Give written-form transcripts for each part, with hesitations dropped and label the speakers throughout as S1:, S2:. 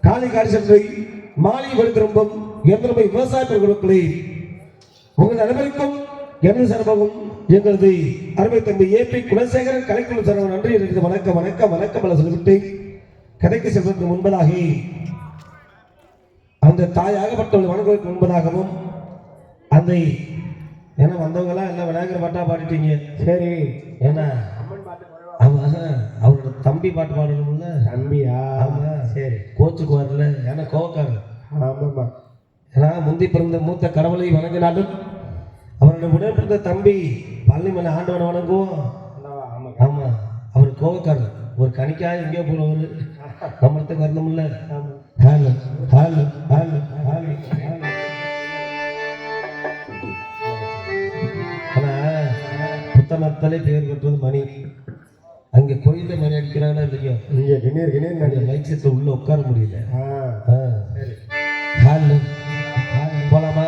S1: காலை காரிசத்தை மாலை வழிதிரும்பும் எந்தமை விவசாய பெருமக்களே உங்கள் அனைவருக்கும் எனது சார்பாகவும் எங்களது அருமை தம்பி ஏபி குலசேகரன் கலைக்குழு சார்பாக நன்றி என்று வணக்கம் வணக்கம் வணக்கம் என சொல்லிவிட்டு கதைக்கு செல்வதற்கு முன்பதாக அந்த தாயாகப்பட்டவர்கள் வணங்குவதற்கு முன்பதாகவும் அந்த ஏன்னா வந்தவங்களாம் எல்லாம் விநாயகர் பாட்டா பாடிட்டீங்க. சரி, ஏன்னா அவரோட தம்பி பாட்டு பாடணும்ல. தம்பியா? ஆமா. சரி, கோச்சுக்கு வரல, ஏன்னா கோவக்காரர். ஆமாம்மா. ஏன்னா முந்தி பிறந்த மூத்த கடவுளை வணங்கினாலும் அவருடைய உடல் பிறந்த தம்பி பழனிமலை ஆண்டவனை வணங்குவோம். ஆமா, அவர் கோவக்காரர். ஒரு கணிக்காக எங்கேயோ போறவர் நம்மளத்துக்கு வரணும்ல. Hall hall hall hall. ஆனா புத்தமரத்தாலே பேர் பெற்றது மணி. அங்க கோயில மணி அடிக்கிறாங்களா இல்லையோ, இங்க கிணீர் கிணீர் லைட் செட்ல உள்ள உட்கார முடியல. போலாமா?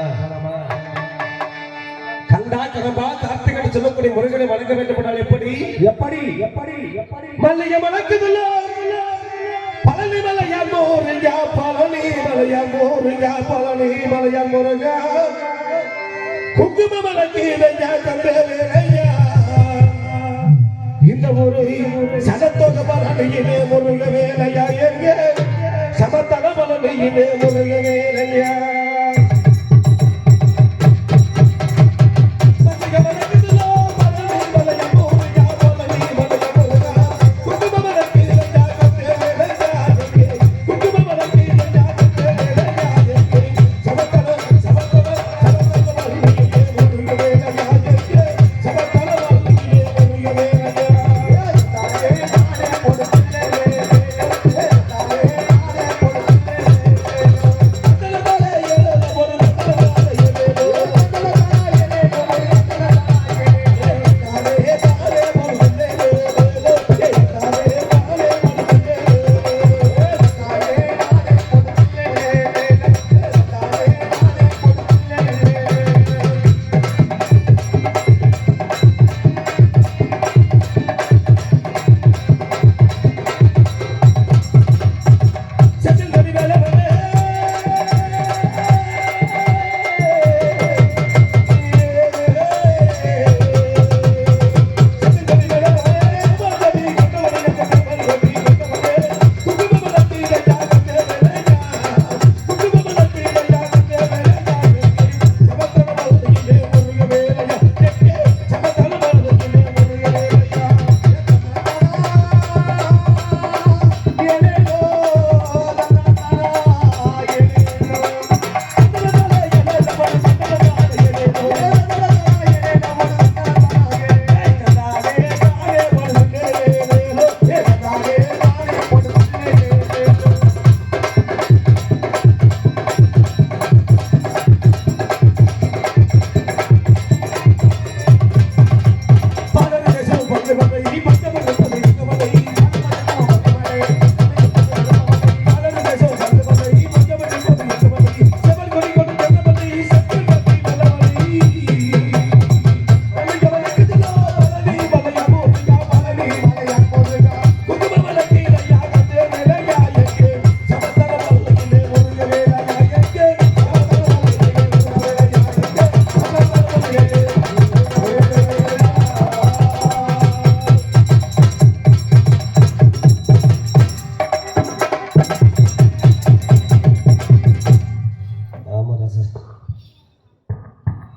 S1: கண்டா கரம்பா கார்த்திகை சொல்லக்கூடிய முருகனை வணங்க வேண்டும் என்றால் எப்படி எப்படி எப்படி எப்படி மல்லிய வணக்குதுல்ல. பழனி மலையான் முருகா, பழனி மலையான் முருகா, பழனி மலையான் முருகா, குங்கும மலக்கீரையா கந்தவேலையா, இந்த ஒரு சனத்தொக பழனியிலே முருக வேலையா, எங்க சமத்தக பலன் இது முருகவேலையா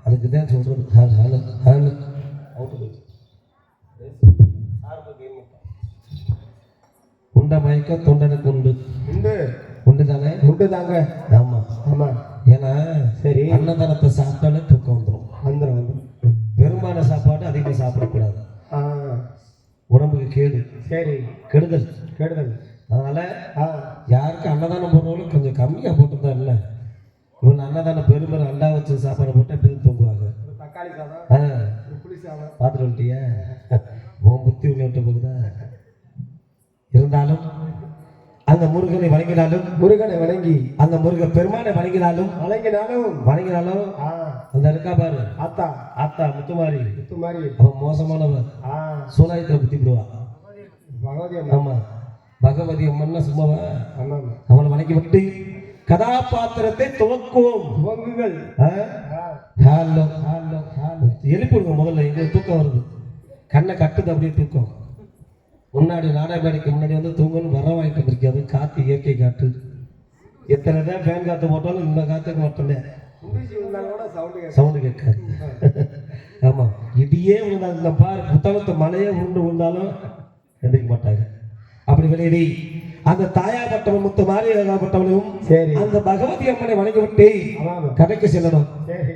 S1: அதுக்குதான் சொல்றது உண்ட மயக்க தொண்டனுக்கு உண்டு உண்டு உண்டு தானே உண்டு தாங்க ஆமா ஆமா ஏன்னா சரி அன்னதானத்தை சாப்பிட்டாலே தூக்கம் வந்துடும் பெரும்பாலான சாப்பாடு அதிகமாக சாப்பிடக்கூடாது உடம்புக்கு கேடு சரி கெடுதல் கெடுதல் அதனால யாருக்கு அன்னதானம் போடுறவங்களும் கொஞ்சம் கம்மியாக போட்டுதான் இல்லை இவன் அன்னதானம் பெருமை அண்டா வச்சு சாப்பாடு போட்டு எப்படி தூங்குவாங்க தக்காளி சாதம் புளி சாதம் பார்த்துட்டு வந்துட்டியா உன் புத்தி உள்ள விட்டு போகுதா இருந்தாலும் அந்த முருகனை வணங்கினாலும் முருகனை வணங்கி அந்த முருக பெருமானை வணங்கினாலும் அந்த இருக்கா பாரு ஆத்தா ஆத்தா முத்துமாரி அவன் மோசமானவன் சூலாயத்துல புத்தி விடுவா ஆமா பகவதி அம்மன் சும்மாவா அவனை வணங்கி விட்டு கதாபாத்திரத்தை துவங்குங்கள் எழுப்பிடுங்க முதல்ல இங்க தூக்கம் வருது கண்ணை கட்டுது அப்படியே தூக்கம் முன்னாடி நாடகமேடைக்கு முன்னாடி வந்து தூங்கணும் வர வாங்கிட்டு வந்திருக்காது காற்று இயற்கை காற்று எத்தனை தான் ஃபேன் காற்று போட்டாலும் இந்த காற்றுக்கு மட்டுமே சவுண்டு கேட்காது ஆமாம் இடியே விழுந்தாங்க பாரு புத்தகத்தை மழையே உருண்டு விழுந்தாலும் எந்திரிக்க மாட்டாங்க அப்படி வெளியடி அந்த தாயாப்பட்டவன் முத்து மாரியப்பட்டவனையும் சரி அந்த பகவதி அம்மனை வணங்கி விட்டு கதைக்கு செல்லணும்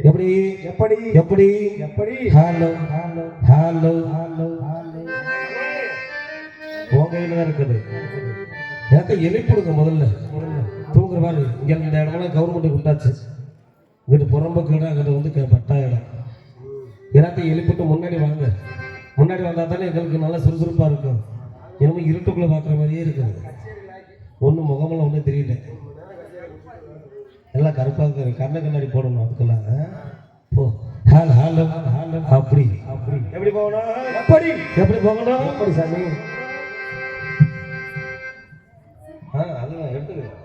S1: எப்படி எப்படி எப்படி எப்படி ஹலோ ஹலோ ஹலோ ஹலோ உங்கையில தான் இருக்குது எனக்கு எழுப்பிடுங்க முதல்ல தூங்குற மாதிரி இங்கே இந்த இடம்லாம் கவர்மெண்ட்டுக்கு விட்டாச்சு இங்கிட்டு புறம்புக்கு இடம் அங்கிட்ட வந்து பட்டா இடம் எல்லாத்தையும் எழுப்பிட்டு முன்னாடி வாங்க முன்னாடி வந்தால் தானே எங்களுக்கு நல்லா சுறுசுறுப்பாக இருக்கும் என்னமோ இருட்டுக்குள்ளே பார்க்குற மாதிரியே இருக்குது ஒன்றும் முகமெல்லாம் ஒன்றும் தெரியல எல்லாம் கருப்பாக இருக்குது கண்ணை கண்ணாடி போடணும் அதுக்கெல்லாம் போ ஹால் ஹால் ஹால் அப்படி அப்படி எப்படி போகணும் எப்படி எப்படி போகணும் எப்படி சாமி அதுதான் எடுத்துக்க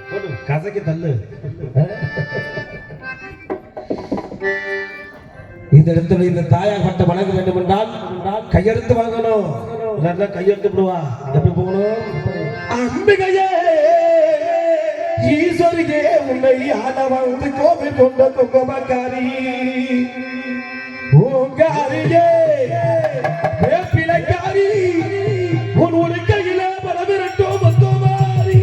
S1: போட்டு கசக்கி தள்ளு இந்த இடத்துல இந்த தாயார் பட்ட வணங்க வேண்டும் என்றால் கையெழுத்து வாங்கணும் கையெழுத்து விடுவா எப்படி போகணும் அம்பிகையே ஈஸ்வரியே உன்னை ஆள வந்து கோவில் கொண்ட குங்குமக்காரி ஓங்காரியே வேப்பிலைக்காரி உன் உடுக்கையில பலவிரட்டோ மொத்தமாரி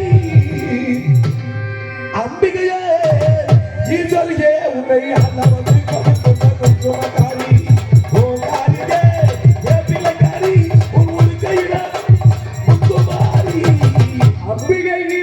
S1: அம்பிகையே ஈஸ்வரியே உன்னை ஆள வந்து கோவில் கொண்ட குங்குமக்காரி ஓங்காரியே வேப்பிலைக்காரி உன் உடுக்கையில மொத்தமாரி அம்பிகையே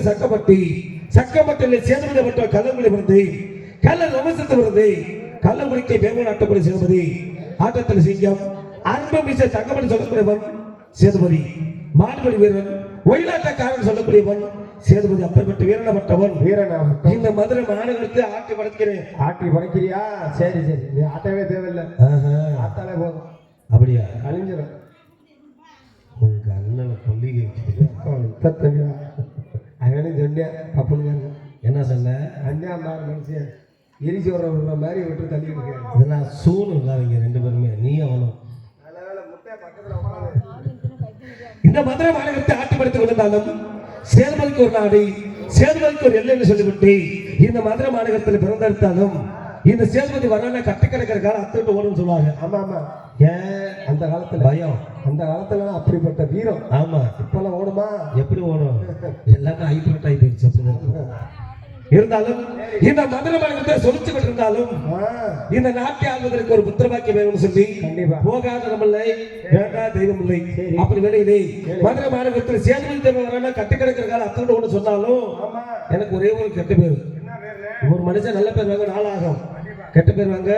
S1: சக்கப்பட்டி சக்கப்பட்டில் சேதுபதி கள்ளங்குடி வருது கள்ள ரமசத்து வருது கள்ளங்குடிக்கு வேம நாட்டப்படி சேதுபதி ஆட்டத்தில் சிங்கம் அன்பு மிச தங்கமணி சொல்லக்கூடியவன் சேதுபதி மாடுபடி வீரன் ஒயிலாட்டக்காரன் சொல்லக்கூடியவன் சேதுபதி அப்பேற்பட்ட வீரனப்பட்டவன் இந்த மதுரை மாநகரத்தை ஆட்டி படைக்கிறேன்.
S2: ஆட்டி படைக்கிறியா? சரி சரி, நீ ஆட்டவே தேவையில்லை, ஆட்டாலே போதும்.
S1: அப்படியா?
S2: கழிஞ்சிடும்.
S1: உங்க அண்ணனை கொல்லிகை
S2: அவனும் சொன்னியா கப்பலுங்க
S1: என்ன சொன்ன?
S2: அண்ணா மாறு மனுஷன் எரிச்சு வர்ற மாதிரி விட்டு தள்ளி இருக்கேன்.
S1: இதெல்லாம் சூனு இருக்காங்க ரெண்டு பேருமே, நீ அவனும். இந்த மதுரை மாநகரத்தை ஆட்டிப்படுத்திக் கொண்டிருந்தாலும் சேதுபதிக்கு ஒரு நாடு, சேதுபதிக்கு ஒரு எல்லைன்னு சொல்லிவிட்டு இந்த மதுரை மாநகரத்தில் பிறந்தெடுத்தாலும் இந்த சேதுபதி வரான கட்டி கிடக்கிற காலம் அத்துட்டு ஓடுன்னு சொல்லுவாங்க.
S2: ஆமா ஆமா,
S1: ஏன்?
S2: அந்த காலத்துல பயம், அந்த காலத்துல அப்படிப்பட்ட வீரம்.
S1: ஆமா,
S2: இப்பெல்லாம் ஓடுமா?
S1: எப்படி ஓடும்? எல்லாமே ஹைபிரிட் ஆகி போயிடுச்சு. அப்படிதான் இருந்தாலும் இந்த மதுரை மாநகரத்தை சொல்லிச்சுக்கிட்டு இருந்தாலும் இந்த நாட்டை ஆள்வதற்கு ஒரு புத்திரபாக்கியம் வேணும்னு சொல்லி போகாத நம்மளை வேண்டா தெய்வம் இல்லை அப்படி வேலையிலே மதுரை மாநகரத்தில் சேதுபதி தேவன் வரான கட்டி கிடக்கிற காலம் அத்தோடு ஒன்று சொன்னாலும் எனக்கு ஒரே ஒரு கெட்ட பேர். ஒரு மனுஷன் நல்ல பேர் வாங்க நாள் ஆகும், கெட்ட பேர் வாங்க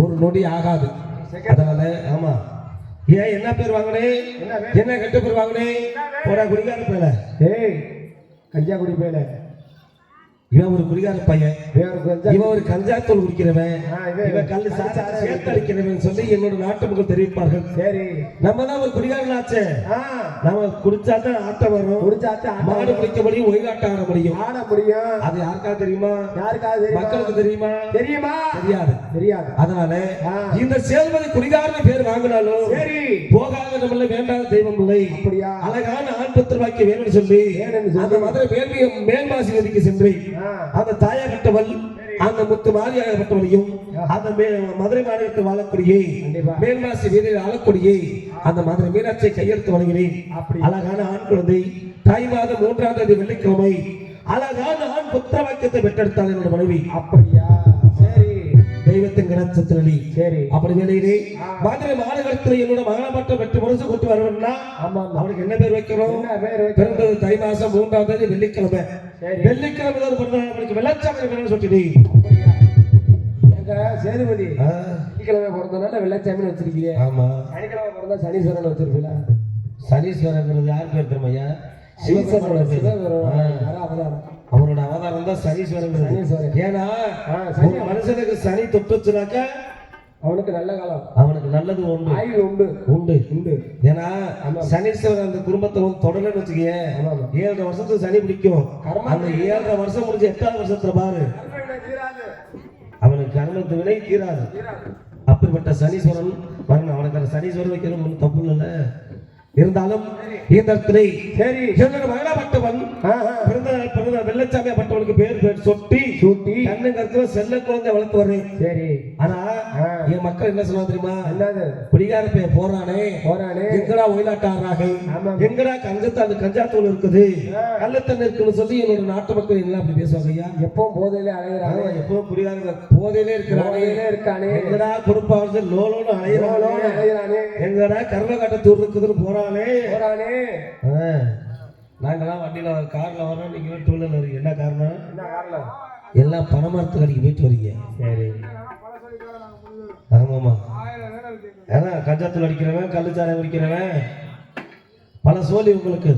S1: ஒரு நொடி ஆகாது. அதனால ஆமா, ஏன் என்ன பேர் வாங்கினே, என்ன கெட்ட பேர் வாங்கினே? போடா குடிக்காத பேல,
S2: ஏய் கஞ்சா குடி பேல,
S1: இவன் ஒரு குடிகார பையன்,
S2: இவருக்கு வந்து
S1: இவன் ஒரு கஞ்சா தூள் குடிக்கிறவன்,
S2: இவன்
S1: இவன் கல்லு சேர்த்து அடிக்கிறவன் சொல்லி என்னோட நாட்டு மக்கள் தெரிவிப்பார்கள்.
S2: சரி,
S1: நம்ம தான் ஒரு குடிகாரனாச்சே,
S2: ஆ,
S1: நம்ம குடிச்சாதான் ஆட்டம் வரும்,
S2: குடிச்சாச்சு
S1: மாடு குடிக்க முடியும், ஒயிலாட்டம் ஆட முடியும்.
S2: ஆட முடியும்.
S1: அது யாருக்காவது தெரியுமா?
S2: யாருக்காவது தெரியுமா?
S1: மக்களுக்கு தெரியுமா?
S2: தெரியுமா?
S1: தெரியாது.
S2: தெரியாது.
S1: அதனால
S2: ஆ.
S1: இந்த சேல்மதி குடிகாரன் பேர் வாங்கினாலும்
S2: சரி,
S1: போகாத நம்மள வேண்டாத தெய்வம் இல்லை,
S2: அப்படியா?
S1: அழகான ஆண் புத்திர வாக்கிய வேணும்னு சொல்லி
S2: வேணும்னு சொல்லி.
S1: அந்த மதுரை மேல்மாசி நதிக்கு சென்று
S2: ஆ.
S1: அந்த தாயாகப்பட்டவள் அந்த முத்து மாரியாகப்பட்டவளையும் அந்த மதுரை மாநிலத்தில் வாழக்கூடிய
S2: கண்டிப்பா.
S1: மேல்மாசி வீரர் ஆளக்கூடிய அந்த மதுரை மீனாட்சியை கையெழுத்து வழங்கினேன்.
S2: அப்படி.
S1: அழகான ஆண் குழந்தை தாய் மாதம் 3ஆம் தேதி வெள்ளிக்கிழமை அழகான ஆண் புத்திர வாக்கியத்தை பெற்றெடுத்தாள் என்னோட மனைவி.
S2: அப்படியா? சரி,
S1: தெய்வத்தின் கிணச்சத்திரளி.
S2: சரி.
S1: அப்படி வேலையிலே மதுரை மாநகரத்தில் என்னோட மகாபாட்டம் 8 வருஷம் கொண்டு வரணும்னா
S2: ஆமா, ஆமா.
S1: அவனுக்கு என்ன பேர் வைக்கணும்?
S2: என்ன பேர் வைக்கணும்?
S1: பிறந்தது தை மாசம் 3ஆம் தேதி வெள்ளிக்கிழமை.
S2: சரி.
S1: வெள்ளிக்கிழமை தான் பிறந்த அவனுக்கு வெள்ளச்சாமி வேணும்னு சொல்லிட்டு
S2: எங்க சேதுபதி வெள்ளிக்கிழமை பிறந்தனால வெள்ளச்சாமின்னு வச்சிருக்கீங்க.
S1: ஆமா,
S2: சனிக்கிழமை பிறந்தா சனீஸ்வரன் வச்சிருப்பீங்களா?
S1: சனீஸ்வரங்கிறது யார் பேர் தெரியுமையா?
S2: சிவசனோட
S1: அவதாரம். அவனோட அவதாரம் தான் சனீஸ்வரன்.
S2: சனீஸ்வரன்.
S1: ஏன்னா
S2: சனி.
S1: ஒரு மனுஷனுக்கு சனி தொட்டுச்சுனாக்க
S2: அவனுக்கு நல்ல காலம்,
S1: அவனுக்கு நல்லது உண்டு,
S2: ஆயுள் உண்டு.
S1: உண்டு
S2: உண்டு.
S1: ஏன்னா சனீஸ்வரன் அந்த குடும்பத்தை வந்து தொடரன்னு வச்சுக்கேன்,
S2: ஆமா, ஆமா.
S1: 7 வருஷத்துக்கு சனி பிடிக்கும்.
S2: கர்மா.
S1: அந்த 7.5 வருஷம் முடிஞ்சு 8ஆவது வருஷத்துல பாரு அவனுக்கு கர்மத்து வினை தீராது. அப்படிப்பட்ட சனீஸ்வரன் வரணும். அவனுக்கு அந்த சனீஸ்வரன் வைக்கணும் ஒன்றும் தப்பு இல்லைல்ல. இருந்தாலும் இந்த இடத்துல
S2: சரி,
S1: என்னோட மகனாப்பட்டவன் பிறந்த வெள்ளச்சாமியா பட்டவனுக்கு பேர் சொட்டி
S2: சூட்டி
S1: கண்ணு கருத்துல செல்ல குழந்தை வளர்த்து வர்றேன்.
S2: சரி.
S1: ஆனா என் மக்கள் என்ன சொல்லுவாங்க தெரியுமா?
S2: என்னது?
S1: குடிகார பையன் போறானே, எங்கடா ஒயிலாட்டாடுறாங்க,
S2: ஆமா.
S1: எங்கடா கஞ்சா தூள் இருக்குது, கள்ளத்தண்ணி இருக்குன்னு சொல்லி என்னோட நாட்டு மக்கள் எல்லாம் அப்படி பேசுவாங்க. ஐயா
S2: எப்பவும் போதையிலே அலைகிறாங்க,
S1: எப்பவும் குடிகார போதையிலே
S2: இருக்கானே,
S1: எங்கடா கொடுப்பா வந்து லோலோன்னு அலைகிறானே, எங்கடா கர்மகாட்ட தூள் இருக்குதுன்னு போறானே. நாங்கெல்லாம் வண்டியில கார்ல வரோம், நீங்க 2 வீலர்ல வரீங்க. என்ன காரணம்? எல்லாம் பணமரத்து கடைக்கு போயிட்டு வரீங்க. சரி, ஆமாமா. ஏன்னா கஞ்சாத்தூள் அடிக்கிறவன், கள்ளுச்சாரம் குடிக்கிறவன், பல சோழி உங்களுக்கு.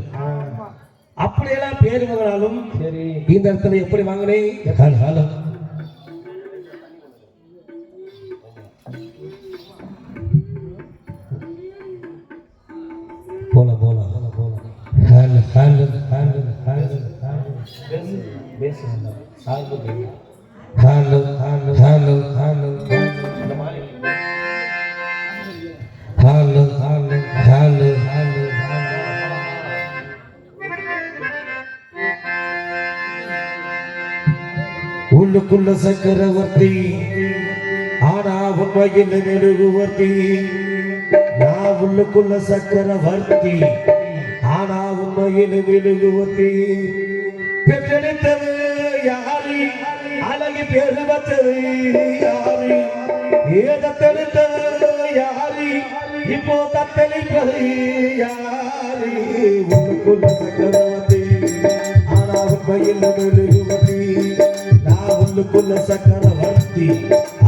S1: அப்படியெல்லாம் பேர் வாங்கினாலும்
S2: சரி,
S1: இந்த இடத்துல எப்படி வாங்கினேன்? போலாம் போலாம் போலாம். உள்ளுக்குள்ள சக்கரவர்த்தி ஆனா உண்மையில் மெழுகுவர்த்தி. நான் உள்ளுக்குள்ள சக்கரவர்த்தி ஆனா உண்மையில் மெழுகுவர்த்தி. பெற்றெடுத்தது யாரு, அழகி பேரு வச்சது யாரு, ஏதத்தெடுத்தது யாரு, இப்போ தத்தளிப்பது யாரு. உள்ளுக்குள்ள சக்கரவர்த்தி ஆனா உண்மையில் மெழுகுவர்த்தி. நான் உள்ளுக்குள்ள சக்கரவர்த்தி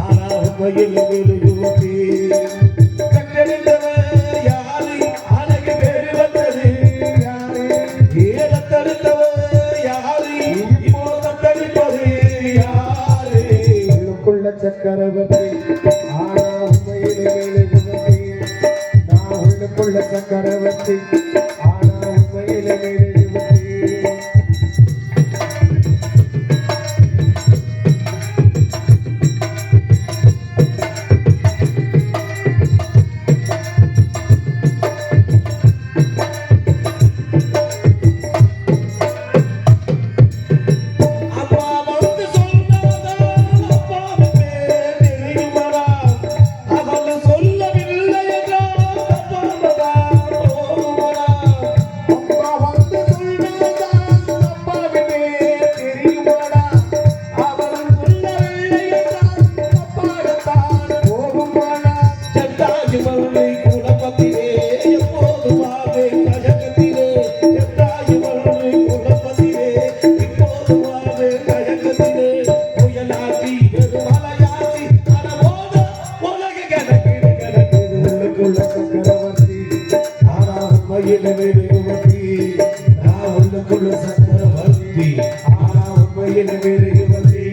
S1: ஆனா உண்மையில் மெழுகுவர்த்தி.
S2: சக்கரவர்த்தி ஆனா உண்மையிலே மெழுகுவர்த்தி. நான் உள்ளுக்குள்ள சக்கரவர்த்தி ஆனா உண்மையிலே மெழுகுவர்த்தி. சக்கரவர்த்தி நான் உள்ளுக்குள்ள சக்கரவர்த்தி ஆனா உண்மை கோயில் விருகுவதி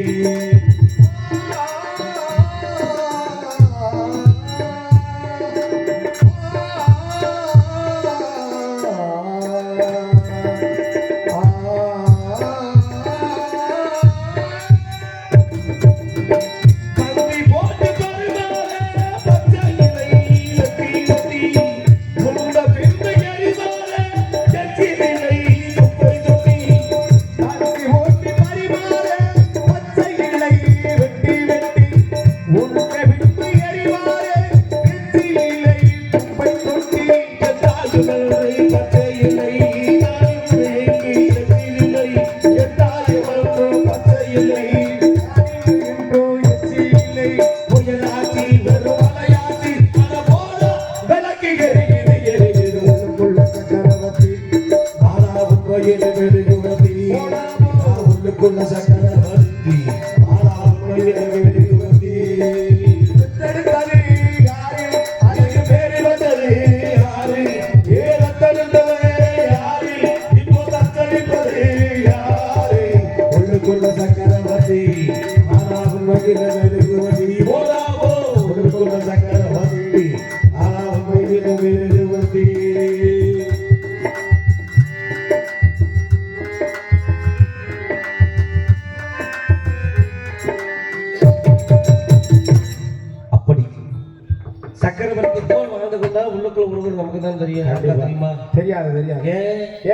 S1: சக்கரவர்த்தி போல் வாழ்ந்து கொண்டா உள்ளுக்குள்ள உருவது நமக்கு தான் தெரியுமா?
S2: தெரியாது தெரியாது.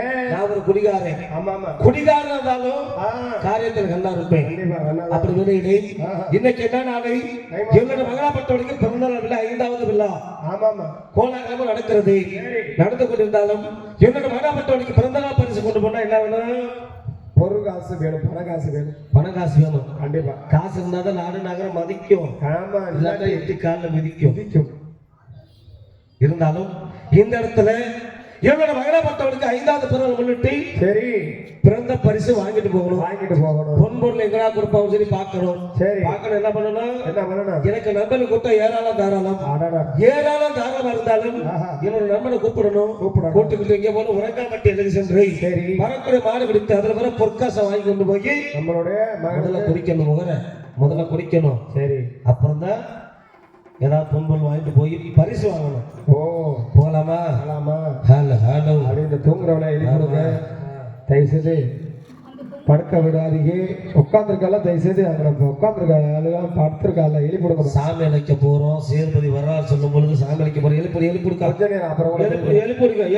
S1: ஏன் நான் ஒரு குடிகாரன்.
S2: ஆமா ஆமா.
S1: குடிகாரன் இருந்தாலும் காரியத்தில் கண்ணா இருப்பேன். அப்படி வேலையிலே இன்னைக்கு என்ன நாளை என்னோட மகாபட்டவனுக்கு பிறந்தநாள் விழா 5வது விழா.
S2: ஆமா ஆமா.
S1: கோலாகலமா நடக்கிறது. நடந்து கொண்டிருந்தாலும் என்னோட மகாபட்டவனுக்கு பிறந்தநாள் பரிசு கொண்டு போனா என்ன வேணும்?
S2: பொருள் காசு வேணும், பண காசு வேணும்.
S1: பண காசு வேணும்
S2: கண்டிப்பா.
S1: காசு இருந்தாதான் நாடு நகரம் மதிக்கும்.
S2: ஆமா,
S1: இல்லாட்டா எட்டி காலில் மிதிக்கும். இருந்தாலும் இந்த இடத்துல என்னோட மகனாபட்டவனுக்கு 5வது பிறகு முன்னிட்டு
S2: சரி
S1: பிறந்த பரிசு வாங்கிட்டு போகணும். பொன்பொருள் எங்கடா கொடுப்பாவும் சரி பார்க்கணும்.
S2: சரி
S1: பார்க்கணும். என்ன பண்ணணும்? எனக்கு நண்பனை கூப்பிட்டா ஏராளம் தாராளமா இருந்தாலும் என்னோட நண்பனை கூப்பிடணும். கூப்பிட்டுக்கிட்டு இங்கே போன உறங்காமட்டி எழுதி சென்று வரக்கூடிய மாடு பிடித்து அதுல வர பொற்காசம் வாங்கி கொண்டு போய்
S2: நம்மளுடைய
S1: முதல்ல குடிக்கணும். சரி அப்புறம் தான் ஏதாவது பொன்பொருள் வாங்கிட்டு போய் பரிசு வாங்கணும். போகலாமா?
S2: அப்படின்னு தூங்குறவளை எழுதி கொடுங்க. தயவுசெய்து படுக்க விடாதீங்க. உட்காந்துருக்கால தயவுசெய்து அங்கே உட்காந்துருக்கால படுத்திருக்கால எழுதி கொடுங்க.
S1: சாமி அழைக்க போறோம். சேர்பதி வர்றாரு சொல்லும் பொழுது சாமி அழைக்க போறோம்.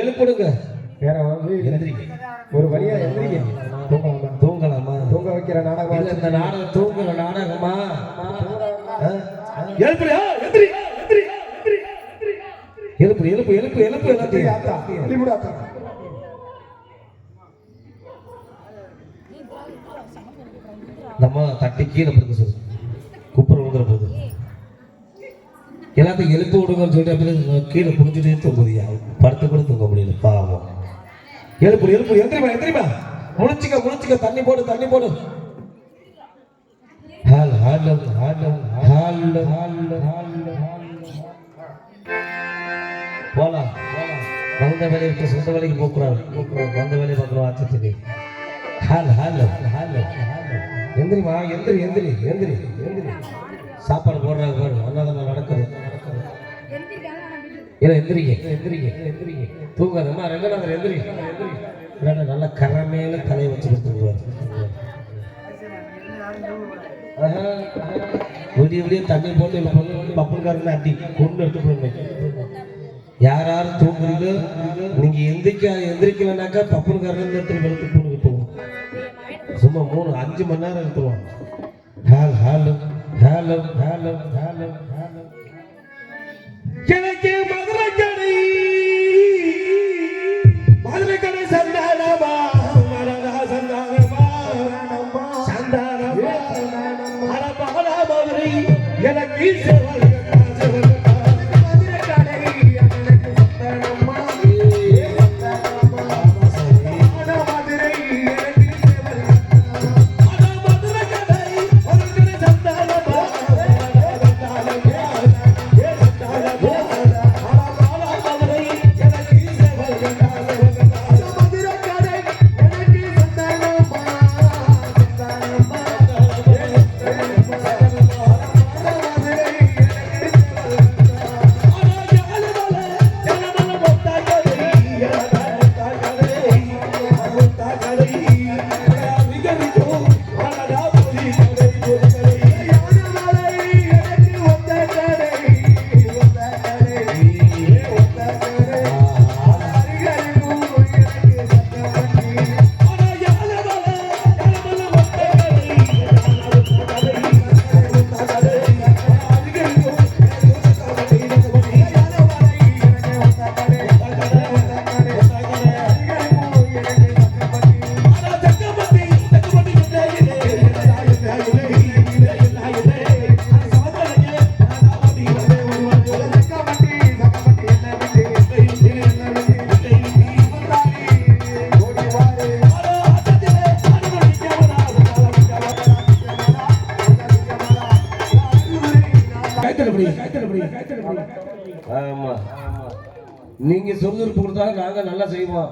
S1: எழுப்பிடுங்க.
S2: வேற ஒரு வழியா எந்திரிங்க.
S1: தூங்கலாமா?
S2: தூங்க வைக்கிற நாடகம்
S1: இல்ல, இந்த நாடகம் தூங்குற நாடகமா? எழுப்பு நம்ம தட்டி கீழே படுக்க சொல்லு. குப்புற விழுந்துற போது எல்லாத்தையும் எழுப்பு விடுங்கன்னு சொல்லிட்டு அப்படியே கீழே புடிச்சுட்டே தூங்குதியா? படுத்து கூட தூங்க முடியல பாவம். எழுப்பு எந்திரிமா. முழிச்சுக்க தண்ணி போடு. போலாம். வந்த வேலையை விட்டு சொந்த வேலைக்கு போக்குறாரு. வந்த வேலையை பார்க்கணும். ஆச்சத்துக்கு எந்திரிமா. எந்திரி. சாப்பாடு போடுறாங்க பாரு. அண்ணாதான் நடக்குது. எந்திரிங்க. தூங்காதம்மா. ரெங்கநாதர் எந்திரி. நல்லா கரமேல தலையை வச்சு கொடுத்துருவார். விடிய தண்ணி போட்டு பப்புக்காரங்க அடி கொண்டு எடுத்து யாரும் தூங்குறீங்க. நீங்க எந்திரிக்கலனாக்கா பப்புக்காரங்க எடுத்து வெளுத்து போட்டு போவோம். சும்மா 3-5 மணி நேரம் எடுத்துருவோம். எனக்கு மதுரை கடை சந்தானமா மதுரை எனக்கு நீங்க சுறுசுறுப்பு கொடுத்தாலும் நாங்க நல்லா செய்வோம்,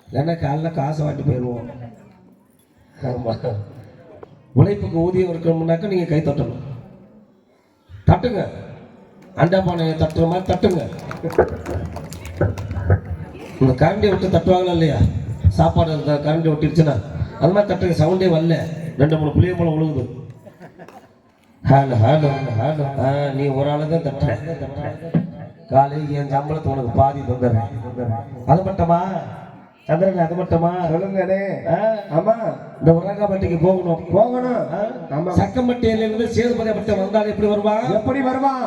S1: இல்லைன்னா காலைல காசை வாட்டி போயிடுவோம். ஆமா, உழைப்புக்கு ஊதியம் இருக்கணும்னாக்க நீங்க கை தட்டணும். தட்டுங்க, அண்டா பானையை தட்டுற மாதிரி தட்டுங்க. இந்த கரண்டியை விட்டு தட்டுவாங்களா இல்லையா? சாப்பாடு கரண்டி ஒட்டிடுச்சுன்னா அது மாதிரி தட்டுங்க. சவுண்டே வரல, 2-3 புளிய போல உழுகுது. Hello hello hello. நீ ஒரு ஆளு தான் தட்டுற. காலையில் என் சம்பளத்தை உனக்கு பாதி தந்துடுறேன். அது மட்டுமா சந்திரன்? அது மட்டுமா?
S2: சொல்லுங்கண்ணே. ஆமா,
S1: இந்த உரங்காப்பட்டிக்கு போகணும்.
S2: ஆமா,
S1: சக்கம்பட்டியிலிருந்து சேதுபதிப்பட்ட வந்தால் எப்படி வருவான்?
S2: எப்படி வருவான்?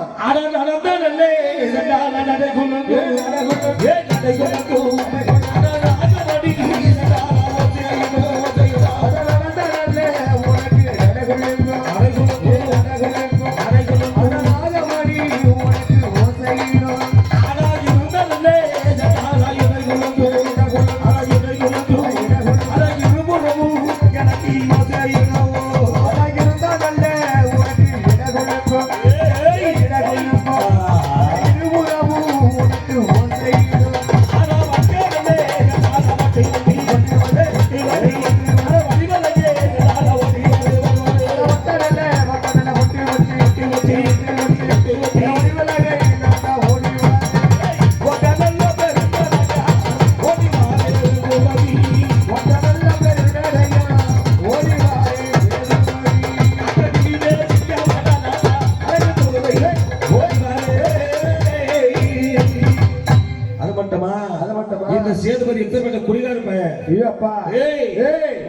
S1: இந்த சேதுபதி எப்பேற்பட்ட குடிகார பையன்.
S2: ஐயோப்பா,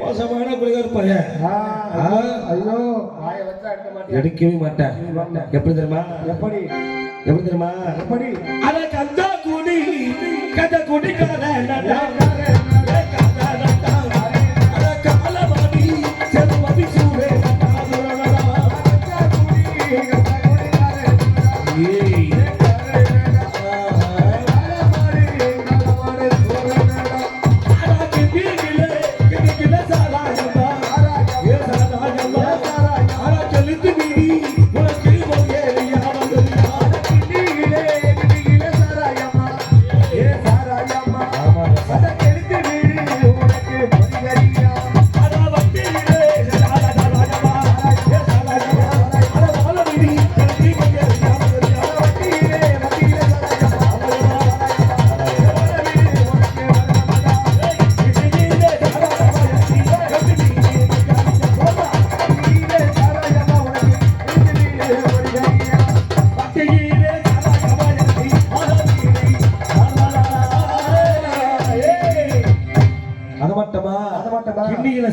S1: மோசமான குடிகார பையன்.
S2: ஐயோ, வாய வச்சா எடுக்க மாட்டேன்.
S1: எடுக்கவே மாட்டேன். எப்படி தெரியுமா?
S2: எப்படி
S1: எப்படி தெரியுமா?
S2: எப்படி?
S1: அட கந்தா குடி கத குடிக்கார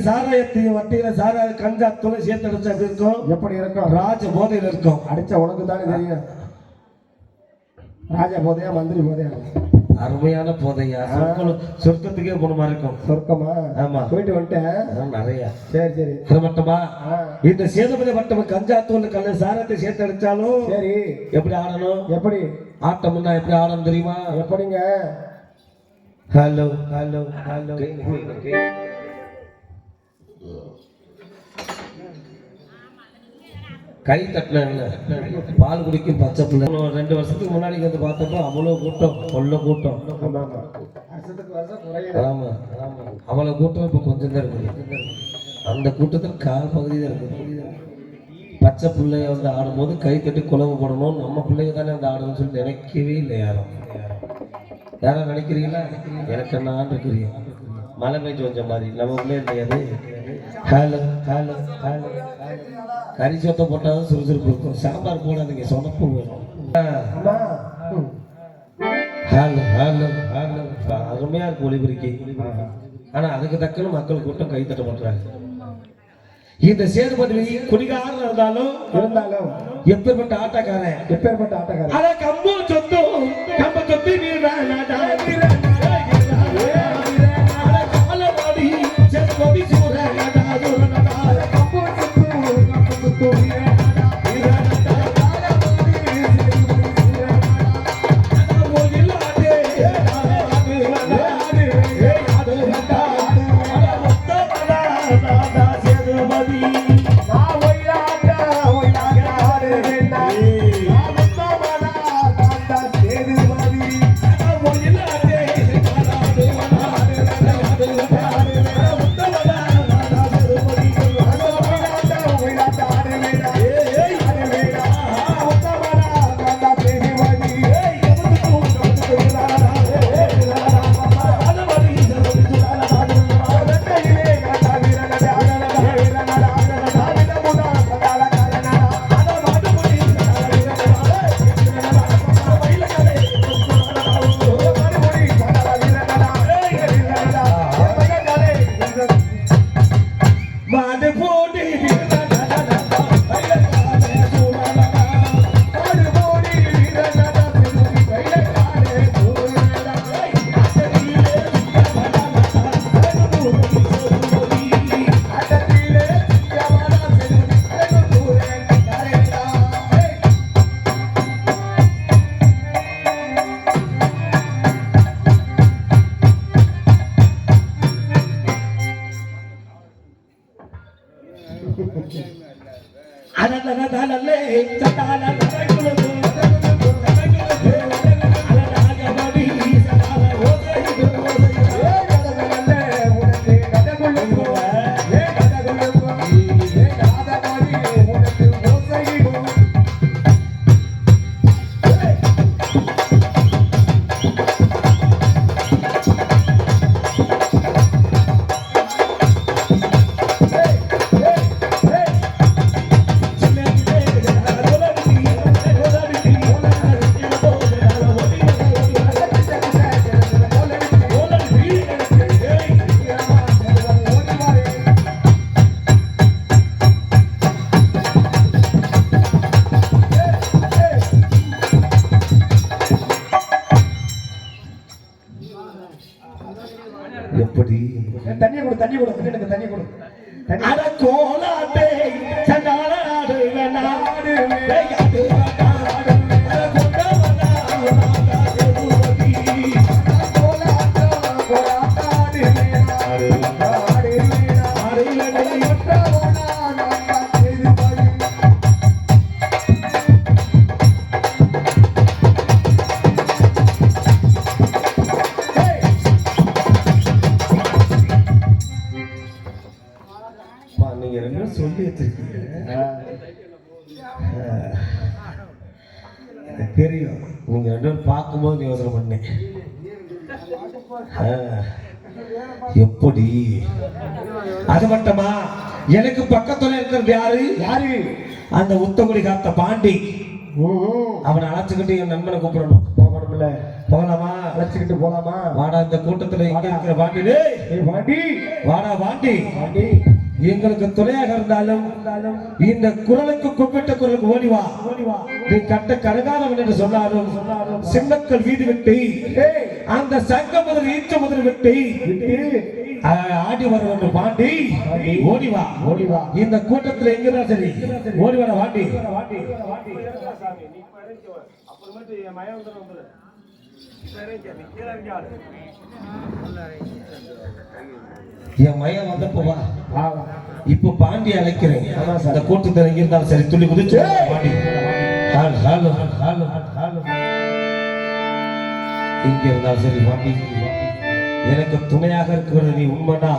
S1: சாராயத்தையும் வட்டியில சாராய கஞ்சா துளை சேர்த்து அடிச்சா எப்படி இருக்கும்?
S2: எப்படி இருக்கும்?
S1: ராஜ போதையில இருக்கும்.
S2: அடிச்சா உனக்கு தானே தெரியும். ராஜா போதையா மந்திரி போதையா?
S1: அருமையான போதையா, சொர்க்கத்துக்கே போன மாதிரி இருக்கும்.
S2: சொர்க்கமா?
S1: ஆமா,
S2: போயிட்டு வந்துட்டேன் நிறைய. சரி சரி.
S1: அது மட்டுமா? இந்த சேதுபதி வட்டம் கஞ்சா தூள் கல்ல சாரத்தை சேர்த்து அடிச்சாலும்
S2: சரி
S1: எப்படி ஆடணும்?
S2: எப்படி
S1: ஆட்டம்னா எப்படி ஆடணும் தெரியுமா?
S2: எப்படிங்க?
S1: Hello hello hello. கை தட்டின பால் குடிக்கும் பச்சை பிள்ளை. 2 வருஷத்துக்கு முன்னாடி வந்து பார்த்தப்போ அவ்வளோ கூட்டம், கூட்டம். ஆமா ஆமா, அவ்வளோ கூட்டம் இப்போ கொஞ்சம் தான் இருக்குது. அந்த கூட்டத்தில் கால் பகுதி தான் இருக்குது. பச்சை பிள்ளைய வந்து ஆடும்போது கை தட்டி குழம்பு போடணும். நம்ம பிள்ளைங்க தானே அந்த ஆடணும்னு சொல்லி நினைக்கவே இல்லை யாரும். யாரும் நினைக்கிறீங்களா? எனக்கு என்ன இருக்கிறீங்க? மழை பெஞ்சு வச்ச மாதிரி நம்ம பிள்ளை இல்லையாது. Hello hello hello. கறி சொத்தை போட்டாலும் சுறுசுறுப்பு இருக்கும். சாம்பார் போடாதீங்க, சொதப்பு வரும். Hello hello hello. அருமையா இருக்கு ஒளிபெருக்கி. ஆனா அதுக்கு தக்கன மக்கள் கூட்டம் கை தட்ட மாட்டாங்க. இந்த சேதுபதி குடிகாரன் இருந்தாலும் எப்பேற்பட்ட ஆட்டக்காரன். அத கம்பு சொத்து கம்ப சொத்து எப்படி
S2: தண்ணி கொடு தண்ணி கொடு எனக்கு தண்ணி கொடு தண்ணி
S1: அட கோலாட்டே சண்டாடு வேணாடு வேகாது வேணாடு நீங்க ரெண்டு சொல்லி வச்சிருக்கீங்க எனக்கு தெரியும் நீங்க ரெண்டு பேரும் பார்க்கும்போது யோசனை பண்ணேன் எப்படி அது மட்டுமா எனக்கு பக்கத்துல இருக்கிறது யாரு
S2: யாரு
S1: அந்த உத்தகுடி காத்த பாண்டி அவனை அழைச்சுக்கிட்டு என் நண்பனை கூப்பிடணும்
S2: போகணும்ல
S1: போகலாமா
S2: அழைச்சுக்கிட்டு போலாமா
S1: வாடா இந்த கூட்டத்துல இங்க இருக்கிற பாண்டி டேய்.
S2: பாண்டி
S1: வாடா பாண்டி
S2: பாண்டி
S1: எங்களுக்கு துணையாக இருந்தாலும் இந்த குரலுக்கு கூப்பிட்ட குரலுக்கு ஓடி வா நீ கட்ட கருகாதவன் என்று சொன்னாலும் சின்னக்கள் வீதி விட்டு அந்த சங்க முதல் ஈச்ச முதல் விட்டு ஆடி வருவன் பாண்டி ஓடி வா இந்த கூட்டத்துல எங்கதான் சரி ஓடி வர பாண்டி என் மையம் வந்தப்போ வா இப்ப பாண்டி அழைக்கிறேன் அந்த கூட்டத்தில் எங்க இருந்தாலும் சரி துள்ளி குதிச்சு பாண்டி இங்க இருந்தாலும் சரி பாண்டி எனக்கு துணையாக இருக்கிறது நீ உண்மைடா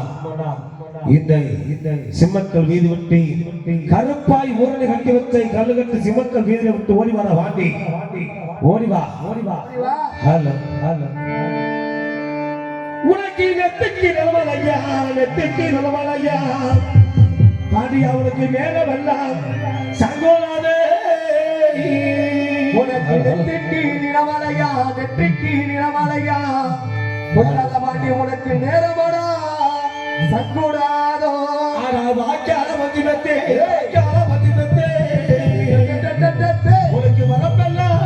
S1: இந்த சிம்மக்கல் வீதி விட்டு கருப்பாய் ஊரனை கட்டி வச்ச கல்லு கட்டு சிம்மக்கல் வீதியை விட்டு ஓடி வர பாண்டி ஓடி வா ஹலோ உனக்கு நெத்திக்கு நிலவலையா பாடி அவனுக்கு மேல வெல்லாம் சங்கோலாதே
S2: உனக்கு நெத்திக்கு நிலமலையா பொல்லாத பாண்டி உனக்கு நேரமடா சங்கூடாதோ
S1: வாக்கால மதினத்தே உனக்கு வரப்பெல்லாம்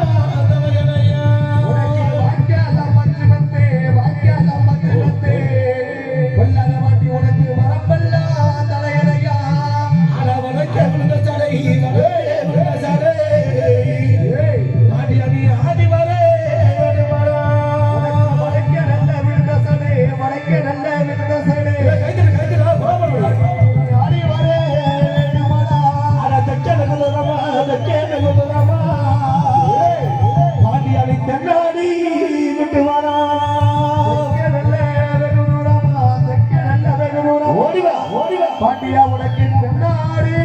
S2: பாண்டியா உனக்கு முன்னாடி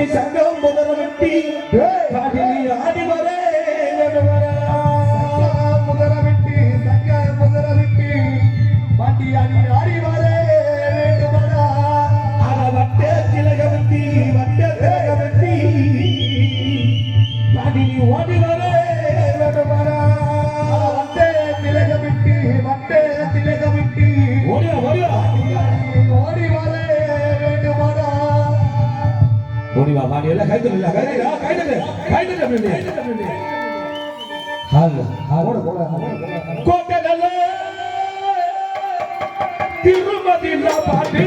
S1: சங்கம் முதல வெட்டி ஆடி வரே
S2: பாண்டியா நீ ஆடி வரே
S1: வட்டே திலகவதி பாடி நீ ஓடி வரே
S2: வட்டே திலகமிட்டு
S1: ஓடி
S2: வரே வேண்டுமாடா
S1: ஓடி வா பாடி எல்லாம் கைதல கோட்டை திருமதி பாட்டி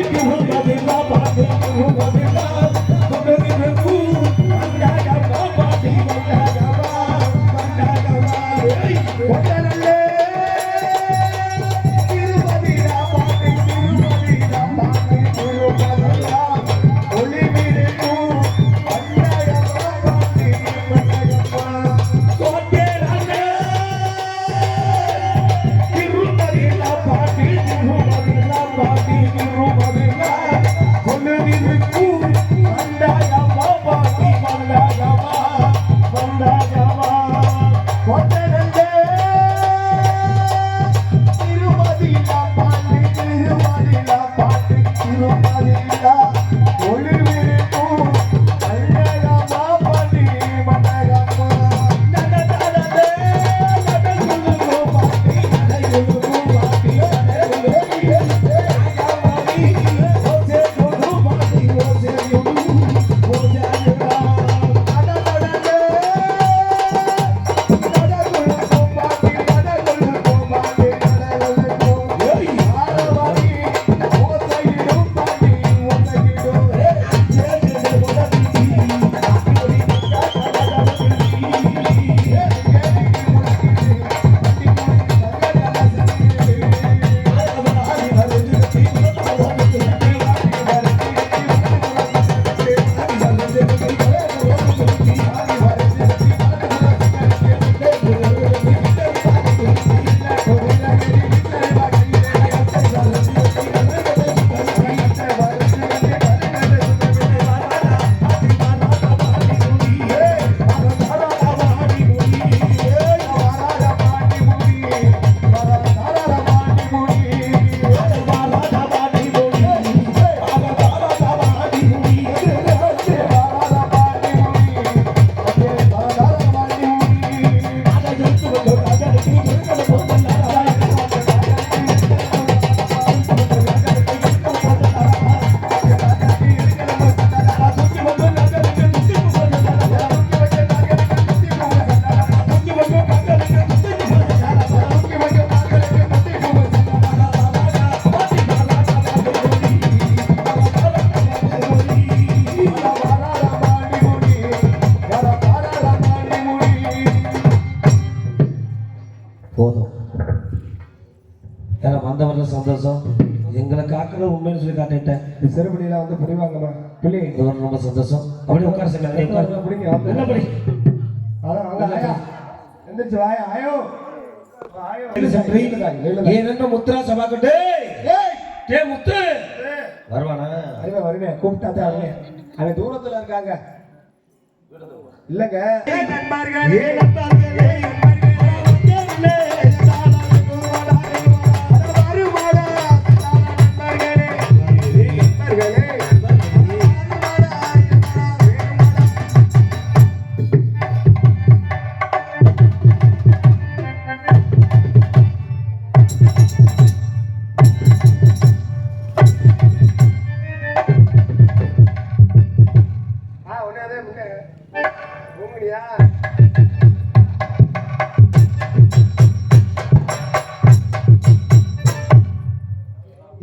S1: ரொம்ப சந்தோஷம். எங்களை காக்குற உண்மைன்னு சொல்லி காட்டிட்டேன்.
S2: சிறுபடியெல்லாம் வந்து புரிவாங்கம்மா பிள்ளை.
S1: ரொம்ப சந்தோஷம். அப்படியே உட்கார சொல்லுங்க. என்ன படி?
S2: அதான் வாங்க ஆயா. எந்திரிச்சு வாயா ஆயோ. ஆயோ.
S1: ஏன் முத்ரா சபாக்கட்டே? டேய் முத்து. வருவானா?
S2: வருவேன். கூப்பிட்டாதான் வருவேன். அவன் தூரத்துல இருக்காங்க. இல்லங்க.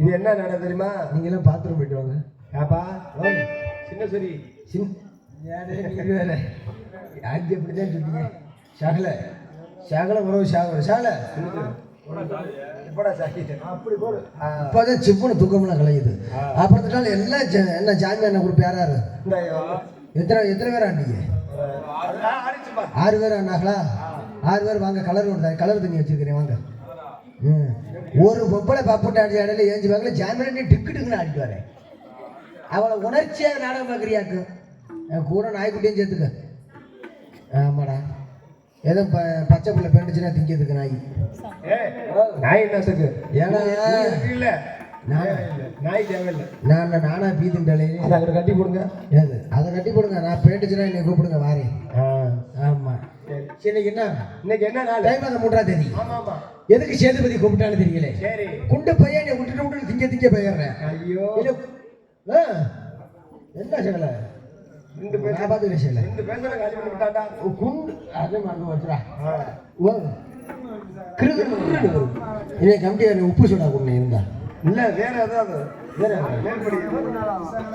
S2: இது என்ன நட தெரியுமா?
S1: நீங்க எல்லாம் பாத்ரூம் போயிட்டு வாங்க.
S2: ஏப்பா சின்ன சரி
S1: ஆட்சி அப்படிதான் சொன்னீங்க. சகல சகல உறவு சாகல சகல
S2: அப்படி போடு.
S1: இப்போதான் சிப்புன்னு தூக்கம்லாம் கலையுது. அப்புறத்துனால எல்லாம் என்ன ஜாமியான குரூப் யாராரு? எத்தனை பேர் ஆண்டீங்க? 6 பேர் ஆனாங்களா? 6 பேர் வாங்க. கலர் தண்ணி வச்சிருக்கிறேன் வாங்க. ஒரு பொம்பளை பாப்புட்டு ஆடி ஆடல ஏஞ்சி வாங்கல ஜாமியா டிக்கு டிக்குன்னு ஆடிட்டு வரேன். அவளை உணர்ச்சியாக நாடகம் பார்க்குறியாக்கு கூட நாய்க்குட்டியும் சேர்த்துக்க. ஆமாடா ஏதோ பச்சை பிள்ளை பெண்டுச்சுன்னா திங்கிறதுக்கு நாய்.
S2: நாய் என்னத்துக்கு?
S1: ஏன்னா
S2: இல்ல நாய் தேவையில்லை.
S1: நானா பீதுண்டாலே
S2: அதை கட்டி போடுங்க.
S1: ஏது அதை கட்டி போடுங்க. நான் பேண்டுச்சுன்னா என்னை கூப்பிடுங்க வாரேன். ஆமா இன்னைக்கு என்ன நாள்? தை மாதம் 3ஆம் தேதி. எதுக்கு சேதுபதி கூப்பிட்டாலும் தெரியல. குண்டு பையன் நீ விட்டு திங்க போயிடுறேன்.
S2: ஐயோ
S1: என்ன சகல குண்டு அதே மறந்து வச்சுடா. கம்பி உப்பு சோடா கொண்டு இருந்தா
S2: இல்ல வேற ஏதாவது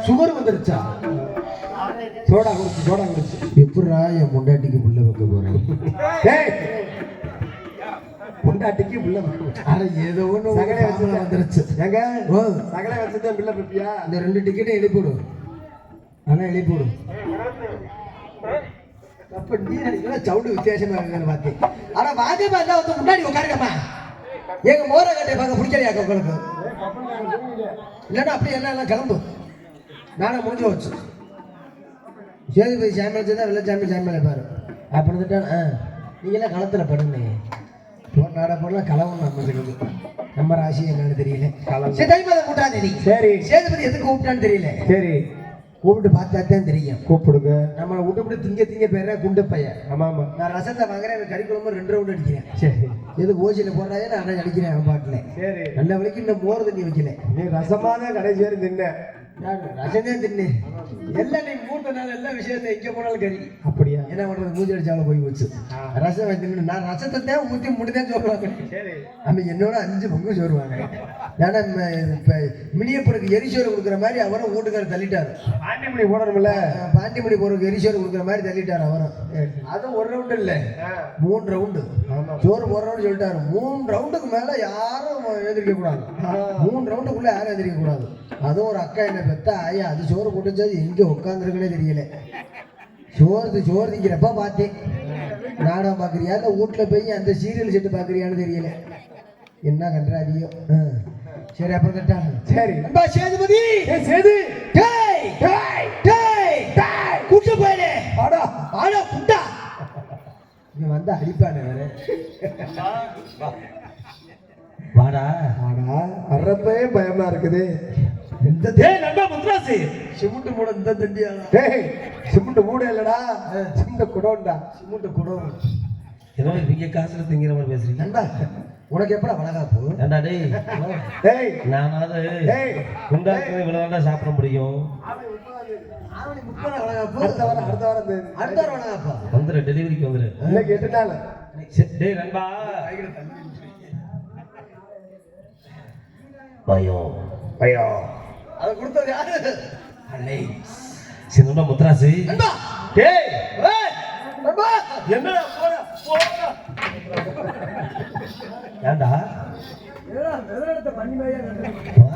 S1: சுகர் வந்துருச்சா?
S2: சோடா குடிச்சு
S1: எப்படா என் முண்டாட்டிக்கு புள்ள வைக்க போறேன்?
S2: முண்டாட்டிக்கு புள்ள
S1: ஏதோ ஒண்ணு சகலை வந்துருச்சு.
S2: எங்க சகலை வச்சுதான் பிள்ளை பப்பியா?
S1: இந்த 2 டிக்கெட்டும் எழுப்பிவிடும். ஆனா எழுப்பிவிடும். அப்ப நீ சவுண்டு வித்தியாசமா இருக்குன்னு பார்த்தேன். ஆனா வாங்கப்பா இருந்தா வந்து முன்னாடி உட்காருங்கம்மா. எங்க மோர கட்டை பார்க்க பிடிக்கலையா உங்களுக்கு? இல்லைன்னா அப்படி எல்லாம் கிளம்பு. நானே முடிஞ்சு வச்சு சேதுபதி சாமியில் தான் வெள்ளச்சாமி சாமியில் பாரு. அப்படி இருந்துட்டா நீங்களாம் களத்தில் படுங்க. நாட போடலாம் களவும் நம்ம சொல்லுது. நம்ம ராசி என்னன்னு தெரியல. தை மாதம் 3ஆம் தேதி.
S2: சரி
S1: சேதுபதி எதுக்கு கூப்பிட்டான்னு தெரியல.
S2: சரி
S1: கூப்பிட்டு பார்த்தா தான் தெரியும்.
S2: கூப்பிடுங்க.
S1: நம்மளை விட்டு திங்க பேர குண்டு பையன்.
S2: ஆமா ஆமா.
S1: நான் ரசத்தை வாங்குறேன். கறி குழம்பு 2 ரவுண்ட் அடிக்கிறேன்.
S2: சரி
S1: எதுக்கு ஓசியில் போடுறாங்க நான் அடிக்கிறேன். அவன் பாட்டில்
S2: சரி
S1: நல்ல வரைக்கும் இந்த மோர் தண்ணி வைக்கல.
S2: நீ ரசமான கடைசி வரை தின்ன.
S1: ரசனே தின்னு எல்லாம் நீ 3 நாள் எல்லா விஷயத்த எங்க போனாலும் கறி.
S2: அப்படியா?
S1: என்ன பண்றது? மூஞ்சி அடிச்சாலும் போய் போச்சு. ரசம் வைக்கணும். நான் ரசத்தை தான் ஊற்றி முடிதான் சொல்லுவாங்க. அவன் என்னோட 5 பங்கு சொல்லுவாங்க. ஏன்னா இப்ப மினியப்பனுக்கு எரிசோறு கொடுக்குற மாதிரி அவரும் வீட்டுக்காரர் தள்ளிட்டாரு.
S2: பாண்டிமணி போடணும்ல.
S1: பாண்டிமணி போறதுக்கு எரிசோறு கொடுக்குற மாதிரி தள்ளிட்டாரு அவரும். அதுவும் 1 ரவுண்டு இல்ல 3 ரவுண்டு சோறு 1 ரவுண்டு சொல்லிட்டாரு. 3 ரவுண்டுக்கு மேல யாரும் எதிர்க்க கூடாது. 3 ரவுண்டுக்குள்ள யாரும் எதிர்க்க கூடாது. அதுவும் ஒரு அக்கா என்ன பெத்தா ஐயா அது சோறு போட்டுச்சது எங்க உட்காந்துருக்குன்னே தெரியல. சோறு திங்கிறப்ப பார்த்தேன். நாடகம் பாக்குறியா இல்ல வீட்டுல போய் அந்த சீரியல் செட்டு பாக்குறியான்னு தெரியல. என்ன கண்டாதியோ. சரி அப்புறம் கட்டாங்க. சரி சேதுபதி
S2: சேது
S1: கூட்டு போயிடு. ஆடா ஆடா குண்டா இங்க வந்து அடிப்பானே வேற. வாடா
S2: ஆடா அறப்பே பயமா இருக்குது.
S1: இந்த முத்ராசி சிமெண்ட் மூட இந்த தண்டியா?
S2: சிமெண்ட் மூட இல்லடா சிமெண்ட் குடோண்டா. Cement godown.
S1: ஏதோ நீங்க காசுல திங்கிற மாதிரி பேசுறீங்க. நண்பா உனக்கு எப்படா வளகாப்பு? ஏண்டா டேய் நானாவது குண்டாக்கு இவ்வளவுதான்டா சாப்பிட முடியும்.
S2: அடுத்த வாரம்
S1: வளகாப்பா வந்துரு. டெலிவரிக்கு வந்துரு.
S2: இன்னைக்கு 8 நாள்.
S1: டேய் நண்பா பயோ அதை கொடுத்தது யாரு? அண்ணே சின்ன முத்ராசி. டேய் என்னடா போடா ஏண்டா வா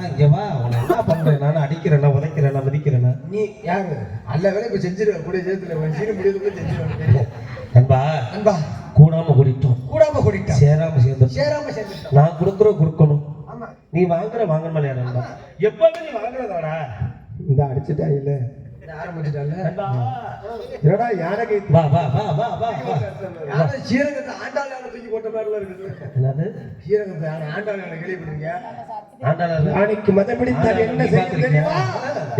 S1: இங்க வா, உன்னை என்ன பண்றேன் நான்? அடிக்கிறேன்னா உதைக்கிறேன்னா மிதிக்கிறேன்னா?
S2: நீ யாரு அல்ல வேலை இப்ப செஞ்சிருவ கூட சேர்த்துல சீன முடியதுக்குள்ள செஞ்சிருவேன்.
S1: நண்பா
S2: அன்பா
S1: கூடாம குடிட்டோம்,
S2: கூடாம கூட்டிட்டா
S1: சேராம சேர்ந்து.
S2: சேராம சேர்ந்துட்டோம்.
S1: நான் கொடுக்கணும்,
S2: ஆமா
S1: நீ வாங்க மாலையா நண்பா? எப்பவுமே நீ வாங்குறதாடா.
S2: இந்த அடிச்சுட்டா இல்ல ஆரம்பிச்சுட்டால என்னடா யானை
S1: வா வா வா வா வா வா.
S2: சீரகத்தை ஆண்டாள் யானை தூக்கி போட்ட மாதிரிலாம் இருக்குது.
S1: என்னது
S2: சீரகத்தை யானை ஆண்டாள் யானை கேள்விப்பட்டிருக்கீங்க?
S1: ஆண்டாளர்
S2: யானைக்கு மதப்படி என்ன செய்ய தெரியுமா?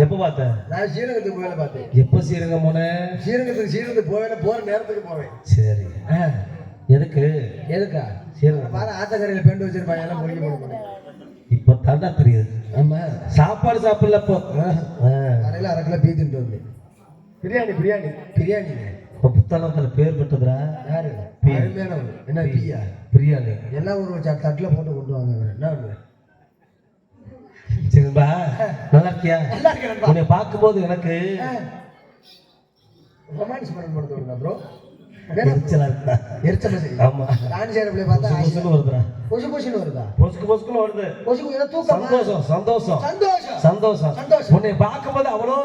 S1: எப்ப பார்த்த?
S2: நான் சீரகத்துக்கு போவேல பார்த்தேன்.
S1: எப்ப சீரகம் போன?
S2: சீரகத்துக்கு போவேல, போற நேரத்துக்கு போவேன்.
S1: சரி, எதுக்கு
S2: எதுக்கா?
S1: சீரகம்
S2: பாரு ஆத்தக்கரையில பெண்டு வச்சிருப்பாங்க, எல்லாம் பொறுக்கி போடுவாங்க.
S1: இப்ப தாண்டா தெரியுது.
S2: ஆமா
S1: சாப்பாடு சாப்பிடல இப்போ.
S2: அரையில அரை கிலோ பீத்துட்டு வந்து பிரியாணி பிரியாணி பிரியாணி
S1: இப்ப புத்தகத்துல பேர் பெற்றதுரா.
S2: யாரு? அருமையானவர். என்ன பிரியா
S1: பிரியாணி
S2: எல்லாம் ஒரு தட்டுல போட்டு கொண்டு வாங்க. என்ன ஒண்ணு?
S1: சரிப்பா, நல்லா இருக்கியா?
S2: நல்லா இருக்கேன்.
S1: உன்னை பார்க்கும்போது எனக்கு
S2: ரொமான்ஸ் பண்ண போடுறதா ப்ரோ?
S1: எரிச்சலா இருக்குடா.
S2: எரிச்சலா சரி.
S1: ஆமா,
S2: டான்ஸ் ஏறப்ல பார்த்தா
S1: பொசுக்குன்னு வருதுடா.
S2: பொசுன்னு வருதா?
S1: பொசுக்குன்னு வருது.
S2: பொசுக்கு ஏதோ தூக்கம்.
S1: சந்தோஷம்
S2: சந்தோஷம்
S1: சந்தோஷம்.
S2: சந்தோஷம்.
S1: உன்னை பார்க்கும்போது அவ்வளோ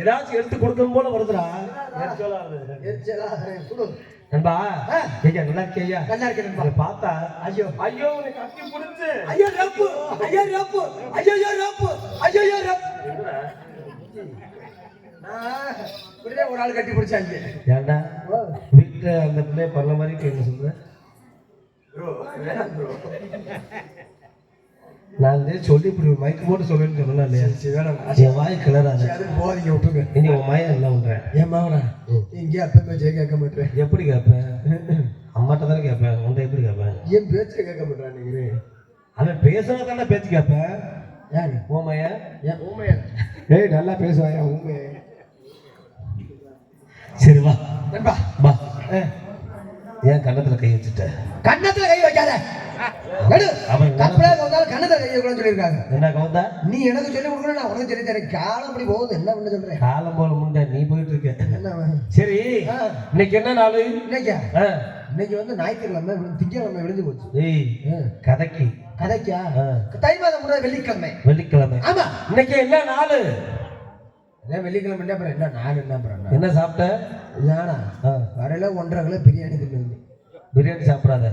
S1: ஏதாச்சும் எடுத்து கொடுக்கணும் போல வருதுடா. எரிச்சலா வருது.
S2: எரிச்சலா குடு
S1: நண்பா. ஐயா நல்லா இருக்கியா?
S2: நல்லா இருக்கேன் நண்பா.
S1: உன்னை பார்த்தா
S2: ஐயோ
S1: ஐயோ உன்னை கட்டி பிடிச்சு
S2: ஐயோ ரப்பு ஐயோ ரப்பு ஐயோ ரப்பு ஐயோ ரப்பு. இப்படியே ஒரு ஆள் கட்டி பிடிச்சாங்க.
S1: ஏன்டா வீட்டுல அந்த பிள்ளைய பண்ண மாதிரி என்ன சொல்ற? நான் சொல்லி இப்படி மைக்கு போட்டு சொல்லுன்னு சொன்னா இல்லையா? என் வாய் கிளறாது.
S2: அதுக்கு போதீங்க விட்டுருங்க.
S1: இனி உன் மயம் என்ன பண்றேன்?
S2: ஏன் மாவனா இங்கே அப்ப பேச்சே கேட்க மாட்டேன்.
S1: எப்படி கேட்பேன்? அம்மாட்ட தானே கேட்பேன், உன்ட்ட எப்படி கேட்பேன்?
S2: ஏன் பேச்சே கேட்க மாட்டேன் நீங்க?
S1: அவன் பேசுறத தானே பேச்சு கேட்பேன்.
S2: யாரு?
S1: உன் மயன்.
S2: ஏன் ஊமையா? ஏய் நல்லா பேசுவாயா ஊமே.
S1: சரி வா
S2: நண்பா
S1: வா. ஏன் கண்ணத்துல கை வச்சுட்ட?
S2: கண்ணத்துல கை வைக்காத.
S1: அவன்
S2: கப்பலே வந்தாலும் கண்ணத்துல கை வைக்கணும்னு சொல்லியிருக்காங்க.
S1: என்ன கவுந்தா?
S2: நீ எனக்கு சொல்லி கொடுக்கணும், நான் உனக்கு சொல்லி தரேன். காலம் அப்படி போகுது, என்ன பண்ண சொல்றேன்?
S1: காலம் போல முண்டை நீ போயிட்டு இருக்க.
S2: என்ன
S1: சரி, இன்னைக்கு என்ன நாள்?
S2: இன்னைக்கு வந்து ஞாயிற்றுக்கிழமை, திங்கக்கிழமை விழுந்து போச்சு.
S1: ஏய் கதைக்கு
S2: கதைக்கா? தை மாதம் முறை வெள்ளிக்கிழமை. ஆமா,
S1: இன்னைக்கு என்ன நாள்?
S2: வெள்ளிக்கிழமை. என்ன அப்புறம் என்ன நாள்? என்ன அப்புறம்
S1: என்ன சாப்பிட்ட?
S2: நானா வரையில 1.5 கிலோ பிரியாணி தின்னு.
S1: பிரியாணி சாப்பிடாத.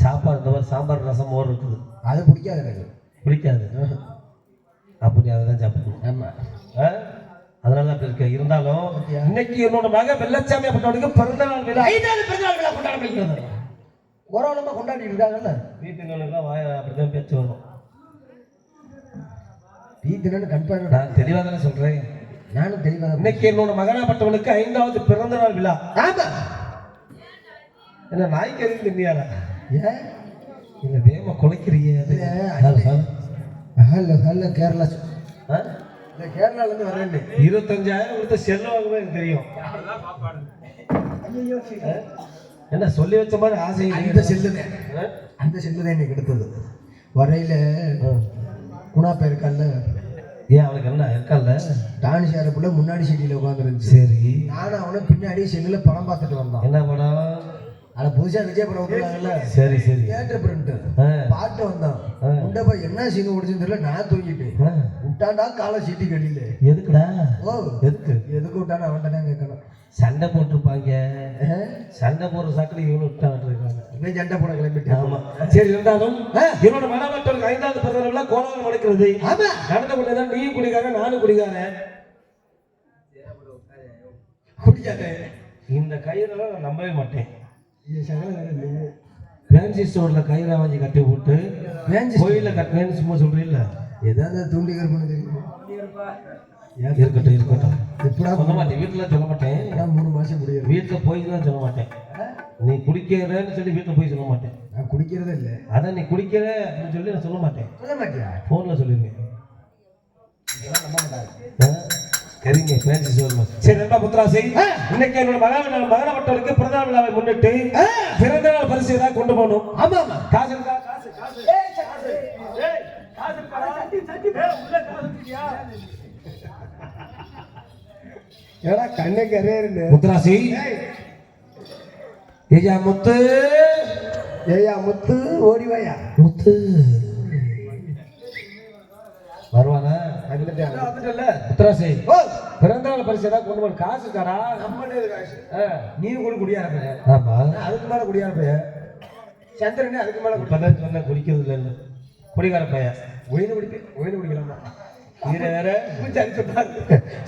S1: சாப்பாடு இந்த மாதிரி சாம்பார் ரசம் மோர் இருக்குது,
S2: அது பிடிக்காது எனக்கு.
S1: பிடிக்காது. அப்படி அதை தான் சாப்பிடணும்.
S2: ஆமா,
S1: அதனால அப்படி இருக்க. இருந்தாலும் இன்னைக்கு என்னோட மக வெள்ளச்சாமி அப்படின்னோட பிறந்த நாள் விழா. 5வது பிறந்த நாள் விழா கொண்டாடப்படுகிறது.
S2: ஓரளவுமா கொண்டாடி இருக்காங்கல்ல.
S1: வீட்டுங்களுக்குலாம் அப்படிதான் பேச்சு வரும்.
S2: வீட்டுன்னு கன்ஃபார்ம்.
S1: நான் தெளிவாக தானே சொல்றேன்.
S2: நானும் தெளிவாக.
S1: இன்னைக்கு என்னோட மகனாப்பட்டவனுக்கு 5வது பிறந்த நாள் விழா.
S2: ஆமா,
S1: என்ன நாய்க்கறி தின்னியாரா?
S2: ஏன்
S1: இல்ல வேம குலைக்கிறீங்க?
S2: ஹலோ கேரளா. கேரளால இருந்து வரேன்னு
S1: 25,000 கொடுத்த செல்ல வாங்குவே எனக்கு தெரியும். என்ன சொல்லி வச்ச மாதிரி ஆசை?
S2: அந்த செல்லுதான் எனக்கு எடுத்தது. வரையில குணாப்பா இருக்கான்ல.
S1: ஏன் அவனுக்கு என்ன இருக்கான்ல?
S2: டான்ஸ் ஆடுறப்புல முன்னாடி சீட்டில உட்காந்துருந்துச்சு.
S1: சரி,
S2: நானும் அவனை பின்னாடி செல்லுல படம் பார்த்துட்டு வந்தான்.
S1: என்ன படம்?
S2: அத புதுசா விஜய் படம் விட்டுருக்காங்கல்ல.
S1: சரி சரி,
S2: தியேட்டர் பிரிண்ட் பாட்டு வந்தான். உண்டப்பா என்ன சீன் ஓடிச்சுன்னு தெரியல. நான் தூங்கிட்டு விட்டாண்டா காலை சீட்டி கடியில.
S1: எதுக்குடா?
S2: ஓ எதுக்கு விட்டான்னு அவன்கிட்ட தான் கேட்கணும்.
S1: சண்டை போட்டிருப்பாங்க. சண்டை போடுற சாக்கில் இவனு விட்டாங்க.
S2: இன்னும் சண்டை போட கிளம்பிட்டு.
S1: ஆமா, சரி. இருந்தாலும் என்னோட மனமற்றவருக்கு 5வது பிறந்த நாள் கோலாகம் நடக்கிறது. ஆமா, நடந்த கொண்டேதான் நீயும் குடிக்கார நானும் குடிக்காரன்.
S2: குடிக்காத
S1: இந்த கயிறெல்லாம் நான் நம்பவே மாட்டேன். ஃபேன்சி ஸ்டோர்ல கயிறை வாங்கி கட்டி போட்டு கோயில கட்டினேன்னு சும்மா சொல்றீல்ல?
S2: ஏதாவது தூண்டி கருப்புன்னு தெரியும்.
S1: இருக்கட்டும். எப்படா சொல்ல மாட்டேன், வீட்டுல சொல்ல மாட்டேன்.
S2: 3 மாசம் குடிக்கிறேன்.
S1: வீட்டுல போய் தான் சொல்ல மாட்டேன். நீ குடிக்கிறன்னு சொல்லி வீட்டுல போய் சொல்ல மாட்டேன்.
S2: நான் குடிக்கிறதே இல்லை.
S1: அதான் நீ குடிக்கிற அப்படின்னு சொல்லி நான் சொல்ல மாட்டேன்.
S2: சொல்ல மாட்டியா?
S1: போன்ல சொல்லிருக்கேன்.
S2: நம்ப மாட்டாங்க.
S1: சரிங்க, ஃபேன்சி ஸ்டோர்ல. சரி நண்பா முத்துராசி, இன்னைக்கு என்னோட மகனாப்பட்டவருக்கு பிறந்த நாள் விழாவை முன்னிட்டு பிறந்த நாள் பரிசு ஏதாவது கொண்டு போகணும்.
S2: ஆமா ஆமா, காசு இருக்கா? ஏடா கண்ணே கரையேறு.
S1: முத்துராசி, ஐயா முத்து
S2: ஏயா முத்து ஓடி வாயா.
S1: முத்து வருவானா?
S2: வந்துட்டல.
S1: முத்துராசி
S2: ஓ
S1: பிறந்தநாள் பரிசு ஏதாவது கொண்டு போய் காசு இருக்காரா?
S2: நம்மளே காசு. நீ கூட குடியார பைய.
S1: ஆமா
S2: அதுக்கு மேல குடியார பைய. சந்திரனே அதுக்கு மேல
S1: இப்பதான் சொன்ன குடிக்கிறது இல்லைன்னு. குடிகார பையன்.
S2: ஒயினு குடிக்கலாமா?
S1: இது வேற.
S2: சொன்னாரு.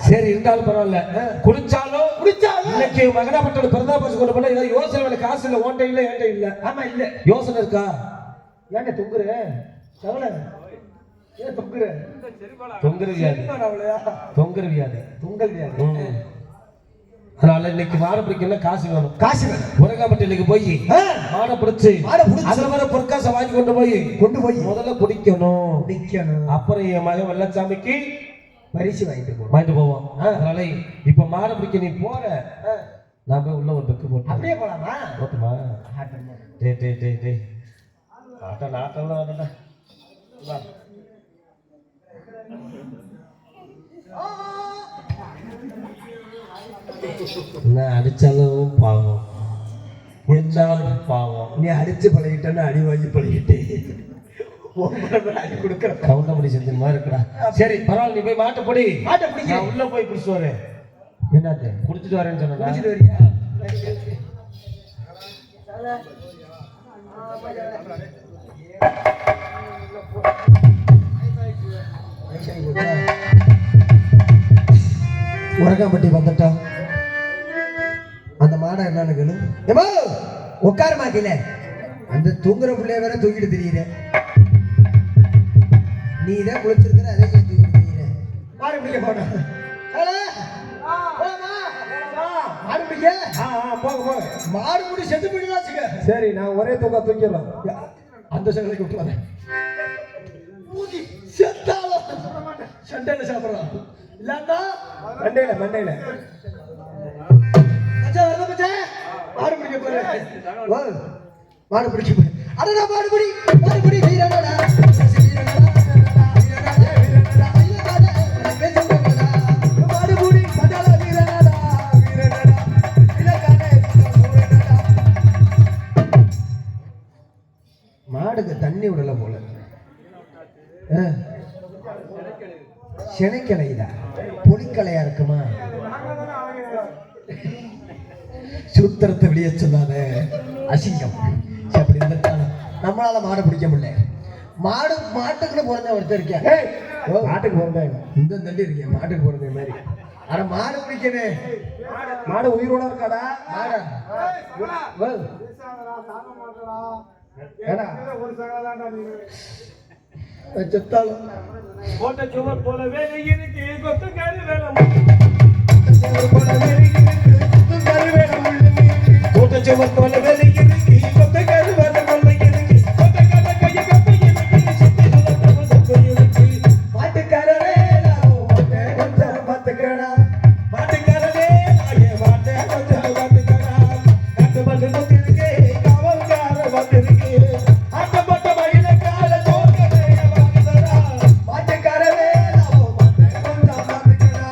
S1: சரி இருந்தாலும் பரவாயில்ல. குடிச்சாலும் இன்னைக்கு மகனாப்பட்டோட பிறந்தநாள் பரிசு கொண்டு போனா ஏதாவது யோசனை வேலை காசு இல்லை. ஓன்ட்ட இல்லை என்கிட்ட இல்லை.
S2: ஆமா இல்ல
S1: யோசனை இருக்கா?
S2: ஏன்டா தொங்குற சவல ஏன் தொங்குற?
S1: தொங்குற வியாதி. தொங்குற வியாதி.
S2: தொங்கல் வியாதி.
S1: அதனால இன்னைக்கு மாடை பிடிக்கணும் காசு வேணும்.
S2: காசு வேணும்.
S1: முருகாம்பட்டியிலுக்கு போய் மாடை பிடிச்சு அதுல வர பொற்காசை வாங்கி கொண்டு போய் முதல்ல குடிக்கணும். அப்புறம் என் மகன் வெள்ளச்சாமிக்கு
S2: பரிசு வாங்கிட்டு
S1: போவோம். அதனால இப்ப மாடை பிடிக்க நீ போற, நான் போய் உள்ள ஒரு பெக்கு போட்டு
S2: அப்படியே போலாமா?
S1: போட்டுமா? டே ஆட்டம் ஆட்டம்லாம் வரடா. நான் அடிச்சாலும் பாவம், இருந்தாலும் பாவம்.
S2: நீ அடிச்சு பழகிட்டேன்னு அடி வாங்கி பழகிட்டே அடி கொடுக்குற
S1: கவுண்டமணி செஞ்ச மாதிரி இருக்குடா. சரி பரவாயில்ல, நீ போய் மாட்டை பொடி. நான் உள்ள போய் குடிச்சு வரேன்.
S2: என்னது
S1: குடிச்சிட்டு வரேன்னு சொன்னா
S2: குடிச்சிட்டு வரியா? உரகாம்பட்டி வந்துட்டோம். அந்த மாடை என்னன்னு கேளு. ஏமா உட்கார மாட்டில அந்த தூங்குற பிள்ளைய வேற தூக்கிட்டு திரியிற. நீ தான் குளிச்சிருக்கிற, அதே தூக்கிட்டு திரியிற. மாடு பிடிக்க போன மாடு பிடிக்க போக மாடு முடி செத்து போயிடுதாச்சுங்க. சரி நான் ஒரே தூக்கிடலாம். அந்த சகலைக்கு விட்டுறேன். செத்தாலும் சண்டையில சாப்பிடலாம் இல்லன்னா மண்டையில மாடு பிடிக்க போறேன். மாடு பிடிக்க போறேன். அடடா மாடுபிடி வீரனடா மாடுக்கு தண்ணி விடல போல. சினைக்கலைதா புலிக்கலையா இருக்குமா? சூத்திரத்தை வெளியே சொல்லாத, அசிங்கம். அப்படி இருந்தாலும் நம்மளால மாடு பிடிக்க முடியல. மாட்டுக்குன்னு பிறந்த ஒருத்தர் இருக்கேன். மாட்டுக்கு பிறந்தேன் இந்த தள்ளி இருக்கேன். மாட்டுக்கு பிறந்த மாதிரி. ஆனா மாடு பிடிக்கணும். மாடு உயிரோட இருக்காடா. மாடா செத்தாலும்
S1: போட்ட சுவர் போலவே இருக்கு கொத்துக்காரி வேலை. போட்ட சுவர் போலவே இருக்கு கொத்துக்காரி வேலை.
S2: மாட்டுக்காரரே கொஞ்சம் பார்த்துக்கிறா.
S1: மாட்டுக்காரரே மாட்டை கொஞ்சம் பார்த்துக்கிறா. கட்டு பட்டு கொத்திருக்கு காவல்கார பார்த்திருக்கு. ஆட்டப்பட்ட மயில கால தோற்கவே வாங்குதரா.
S2: மாட்டுக்காரரே கொஞ்சம் பார்த்துக்கிறா.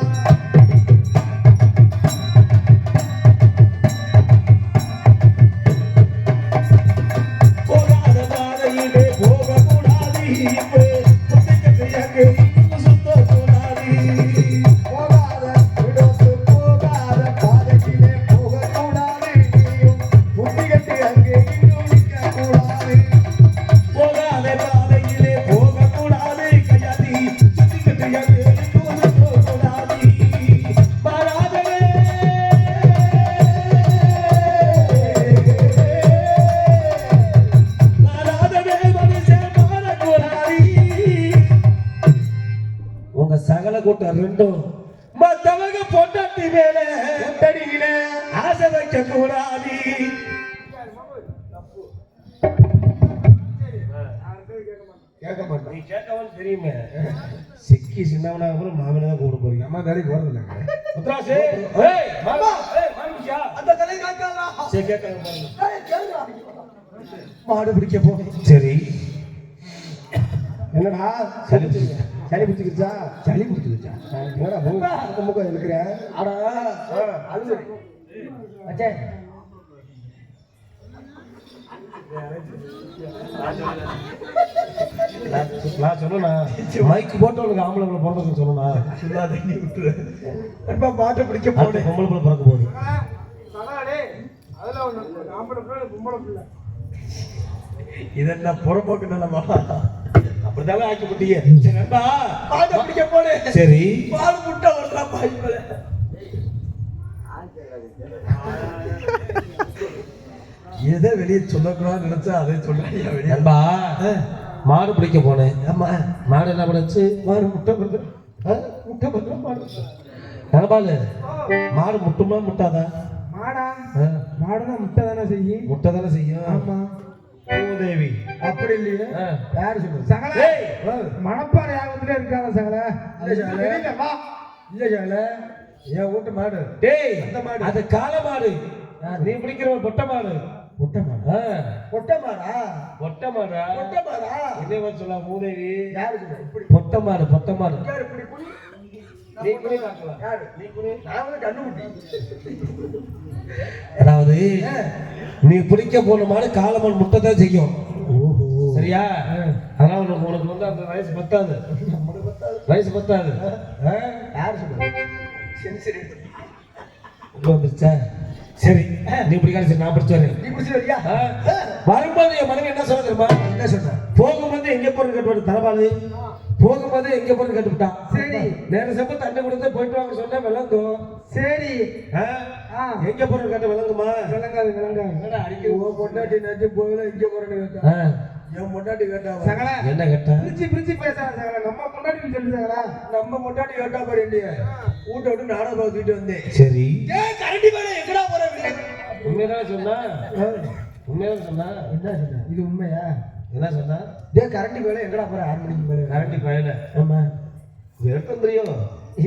S1: போகாத பாதையிலே போகக்கூடாது. இப்போ புத்திக்கத்தையாக்கு இன்னும் சுத்தக்கூடாது.
S2: போகாத பாதையிலே போகக்கூடாது. புத்தி கட்டி அங்கே இன்னும் நிற்கக்கூடாது.
S1: போகாத பாதையிலே போகக்கூடாது. கையாதி சுத்திக்கத்தையாக்கு இன்னும் சுத்தக்கூடாது. மாறாதவே மனுஷன் மாறக்கூடாது. உங்க சகல கூட்டம் ரெண்டும் மத்தவங்க பொண்டாட்டி மேல பொட்டடியில ஆசை வைக்க கூடாது.
S2: கேட்க மாட்டேன்.
S1: நீ கேட்கவன் தெரியுமே. சிக்கி சின்னவனா அப்புறம் மாமனை தான் கூட போறீங்க.
S2: அம்மா தாடி போறது இல்லைங்க.
S1: முத்ராசே ஏய் மாமா ஏய் மாமியா
S2: அந்த தலை காக்காளா.
S1: சரி கேட்கலாம் பாருங்க.
S2: மாடு பிடிக்க போனேன்.
S1: சரி
S2: என்னடா
S1: சளி
S2: சளி பிடிச்சிருச்சா? சளி பிடிச்சிருச்சா? என்னடா முகம் இருக்கிற? அடா அழுது அச்சே
S1: நான் சொன்னா மைக்கு போட்டு உனக்கு ஆம்பளை பிள்ளை பிறந்ததுன்னு சொன்னா
S2: சொல்லாத நீ விட்டுரு. எப்ப மாட்டை பிடிக்க
S1: அடுத்த
S2: போனேன்.
S1: பொம்பளை பிள்ளை பிறக்க போகுது.
S2: இதென்ன புறம்போக்கு நிலமா?
S1: அப்படித்தானே ஆக்கி விட்டீங்க. சரி நண்பா,
S2: மாட்டை பிடிக்க போனேன்.
S1: சரி
S2: பால் முட்டை வர்றா பாய்மலை. எதை வெளியே சொல்லக்கூடாதுன்னு நினைச்சா அதை சொல்றாங்க வெளியே.
S1: நண்பா, மாடு பிடிக்க போனேன்.
S2: ஆமா,
S1: மாடு என்ன பண்ணுச்சு?
S2: மாடு முட்டை வருது. முட்டை வருது மாடு.
S1: நண்பாலு, மாடு முட்டுமா முட்டாதா?
S2: மாடா?
S1: ஆ,
S2: மாடுதான் முட்டை தானே செய்யும்.
S1: முட்டை தானே செய்யும்.
S2: ஆமா.
S1: பூதேவி
S2: அப்படி இல்லையே.
S1: ஆ.
S2: யாரு சொல்லுது? சகல
S1: ஏய்,
S2: மணப்பாறை யாகத்திலே இருக்காங்க சகல. இல்ல சகல, என் வீட்டு மாடு.
S1: டேய்,
S2: அந்த மாடு.
S1: அது காளை மாடு. நீ பிடிக்கிற ஒரு பொட்டை மாடு.
S2: பொட்டை மாடு?
S1: ஆ,
S2: பொட்டை மாடா?
S1: பொட்டை மாடா?
S2: பொட்டை மாடா?
S1: என்ன சொல்ல மூதேவி?
S2: யாரு சொல்லுது? இப்படி
S1: பொட்டை மாடு, பொட்டை மாடு.
S2: யாரு இப்படி குனி?
S1: நீ குனி காட்டலாம்.
S2: யாரு?
S1: நீ குனி.
S2: நான் வந்து கண்ணுக்குட்டி.
S1: அதாவது நீ பிடிக்க போன மாடு காளை மாடு முட்டை தான் செய்யும்.
S2: ஓஹோ.
S1: சரியா? அதனால உனக்கு வந்து அந்த வயசு பத்தாது. வயசு பத்தாது. ஆ?
S2: யாரு சொல்லுது? சரி.
S1: உள்ள வந்துருச்சா? சரி, நீ பிடிக்காது. சரி, நான் பிடிச்சு வரேன்.
S2: நீ பிடிச்சி வரியா?
S1: ஆ? வரும்போது என் மனைவி என்ன சொல்ல தெரியுமா?
S2: என்ன சொன்ன?
S1: போகும்போது எங்க போறது கேட்டு தரபாது. போகும்போது எங்க போறது கேட்டுவிட்டான்.
S2: சரி.
S1: நேர செப்ப தண்ணி கொடுத்து போயிட்டு வாங்க சொன்னா விளங்கும்.
S2: சரி.
S1: எங்க போறது கேட்ட விளங்குமா?
S2: விளங்காது விளங்காது.
S1: என்னடா அடிக்க
S2: உன் பொண்டாட்டி நச்சு போகல இங்க போறேன்னு கேட்டா.
S1: ஆ,
S2: என் பொண்டாட்டி கேட்டா
S3: சகல
S1: என்ன கேட்டா?
S3: பிரிச்சு பேசாத சகல நம்ம கொண்டாடி சொல்லு சகல
S2: நம்ம பொண்டாட்டி கேட்டா பாரு இல்லையே. வீட்டை விட்டு நாடகம் பார்த்துட்டு வந்தேன்.
S1: சரி,
S2: ஏன் கரண்டி மேல எங்கடா போற?
S1: உண்மையதான் சொன்னா. உண்மையதான் சொன்னா.
S2: என்ன சொன்ன? இது உண்மையா?
S1: என்ன சொன்னா?
S2: டேய் கரண்டி மேல எங்கடா போற? 6 மணிக்கு மேல.
S1: கரண்டி பயல
S2: ஆமா.
S1: வெறுப்பம் தெரியும்.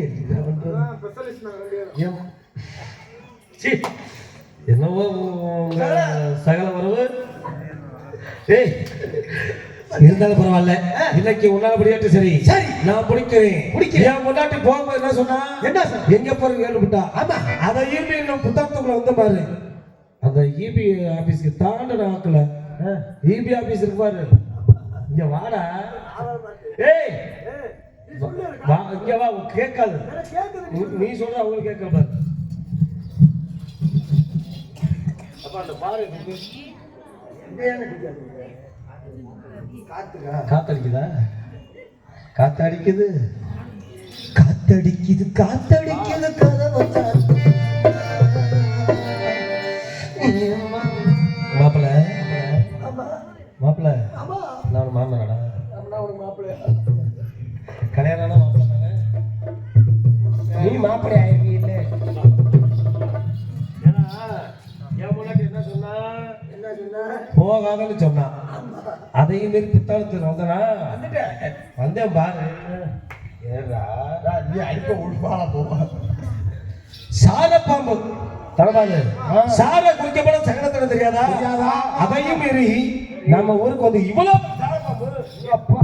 S2: என்ன பண்றது?
S3: ஸ்பெஷலிஸ்ட் நான் ரெண்டு பேரும்
S2: ஏன்?
S1: சீ, என்னவோ உங்க சகல உறவு. ஏய், இருந்தாலும் பரவாயில்ல. இன்னைக்கு உன்னால முடியாட்டு. சரி
S2: சரி.
S1: நான் பிடிக்கிறேன். என் முன்னாடி போகும்போது என்ன சொன்னா?
S2: என்ன சொன்ன?
S1: எங்க போறது கேட்டுவிட்டா.
S2: ஆமா.
S1: அதை ஈபி புத்தகத்துக்குள்ள வந்து பாரு. அந்த ஈபி ஆபீஸ்க்கு தாண்ட நாக்கல. ஈபி ஆபீஸ் இருக்கு பாரு. இங்க வாடா. ஏய், வா இங்க வா. கேட்காது. நீ சொல்ற அவங்களுக்கு கேட்க பாரு. அப்ப அந்த பாரு
S2: காத்துக்கா?
S1: காத்தடிக்குதா? காத்தடிக்குது.
S2: காத்தடிக்குது காத்தடிக்குது கதவை சாத்து.
S1: மாப்பிள,
S2: ஆமா
S1: மாப்பிள,
S2: ஆமா.
S1: நான் மாமனாடா.
S2: நான் உனக்கு மாப்பிள்ளை.
S1: கல்யாணம் மாப்பிள தானே? நீ மாப்பிளை ஆயிருக்கீ இல்ல? ஏன்னா என் முன்னாடி என்ன சொன்னா?
S2: என்ன சொன்ன?
S1: போகாதன்னு சொன்னான். அதையும் மீறி புத்தகத்துக்கு வந்தனா? வந்தேன் பாரு. ஏறா
S2: நீ அடிப்ப உள்பால போவா.
S1: சாரப்பாம்பு தரபாது. சார குறிக்கப்பட சகலத்தோட தெரியாதா? அதையும் மீறி நம்ம ஊருக்கு வந்து இவ்வளவு சாரப்பாம்பு. அப்பா,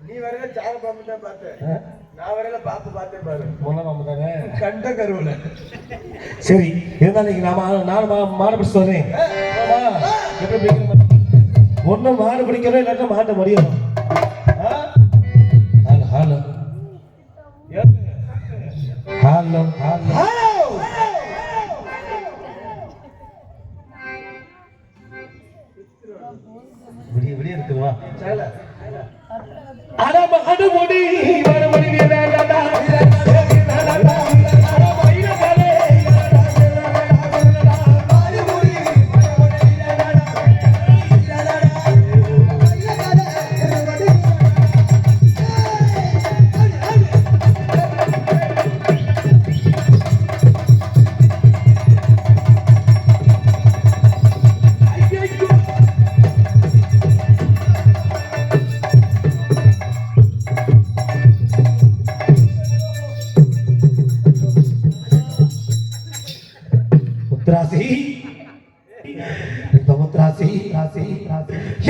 S2: நீ வரையில சார பாம்பு தான் பார்த்தேன். நான் வரையில பாம்பு பார்த்தேன் பாரு.
S1: முன்ன பாம்பு தானே?
S2: கண்ட கருவில.
S1: சரி, இருந்தாலும் இன்னைக்கு நான் மாடு பிடிச்சு வரேன். எப்படி பிடிக்கணும்? ஒண்ணு மாடு பிடிக்கணும், இல்லாட்டா மாட்டை மடியணும். Hello hello hello. விடிய விடிய இருக்குவா? அடமாடு முடி மறுபடி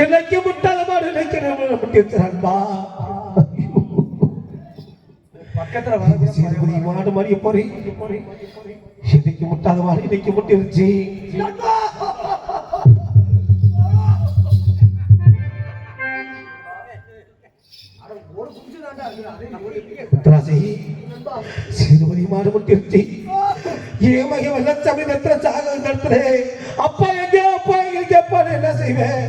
S1: எனக்கு முட்டாள மாடு நினைக்கிறேன்பா.
S2: பக்கத்துல வர
S1: மாடு மாதிரி போறீங்க. இதுக்கு அன்னைக்கு முட்டாத மாதிரி இன்னைக்கு முட்டிருச்சு. முத்துராசி சேதுபதி மாடு முட்டிருச்சு. ஏமைய வெள்ளச்சாமி நத்திர சாக நடத்துறே. அப்பா எங்க அப்பா எங்க அப்பா என்ன செய்வேன்?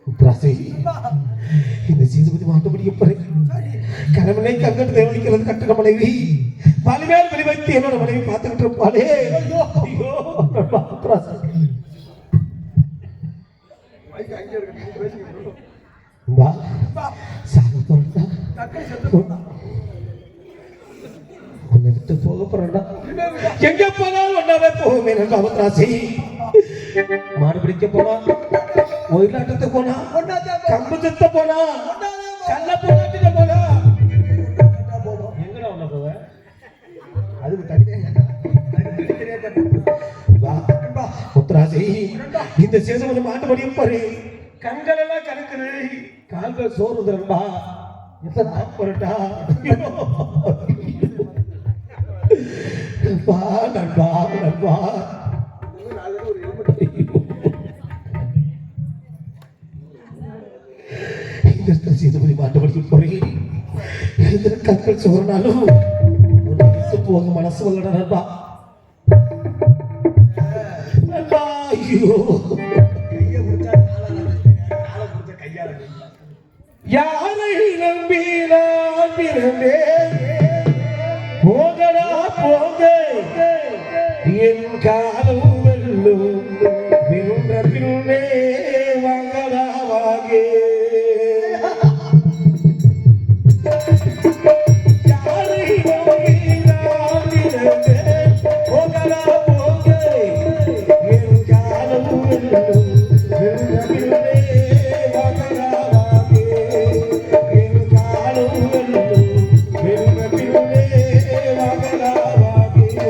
S1: முத்துராசி இந்த சேதுபதி மாட்டு முடிய பிறகு கணவனை கங்கட்டு தேவனிக்கிறது கட்டண மனைவி பலிமேல் வெளி வைத்து என்னோட மனைவி பார்த்துக்கிட்டு இருப்பாளே. ஐயோ முத்துராசி உன்னை விட்டு போக போறா. எங்க போனாலும் ஒன்னாவே போகுமே. முத்துராசி மாடு பிடிக்க போனா, ஒயிலாட்டத்துக்கு போனா, கம்பு சுத்த போனா, கல்ல போனாட்டில போனா, எங்கடா உன்ன போவ? அதுக்கு முத்துராசி இந்த சேதுபதி மாட்டு படியும் பாரு. கண்கள் எல்லாம் கணக்குது, கால்கள் சோறு தரம்பா. இப்ப நான் போறட்டா. நண்பா நண்பா நண்பா இந்த சேதுபதி மாட்டு படியும் போறேன். இந்த கண்கள் சோறுனாலும் போக மனசு வரலடா நண்பா. நண்பா ஐயோ யாரை நம்பி நான் பிறந்தேன். போகடா போக என் காலம் வெல்லும் விருந்த பின்னே வாங்கடா வாங்கே. யாரை நம்பி நான் பிறந்தேன். போகடா போக என் காலம் வெல்லும் விருந்த பின்னே வாங்கடா வாங்கே. என் காலம் வெல்லும் விருந்த பின்னே வாங்கடா வாங்கே.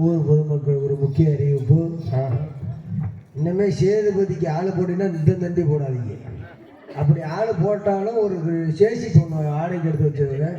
S2: ஊர் பொதுமக்கள் ஒரு முக்கிய அறிவிப்பு. இன்னமே சேதுபதிக்கு ஆள் போட்டீங்கன்னா இந்த தண்டி போடாதீங்க. அப்படி ஆள் போட்டாலும் ஒரு சேசி பொண்ணு ஆடைக்கு எடுத்து வச்சதுங்க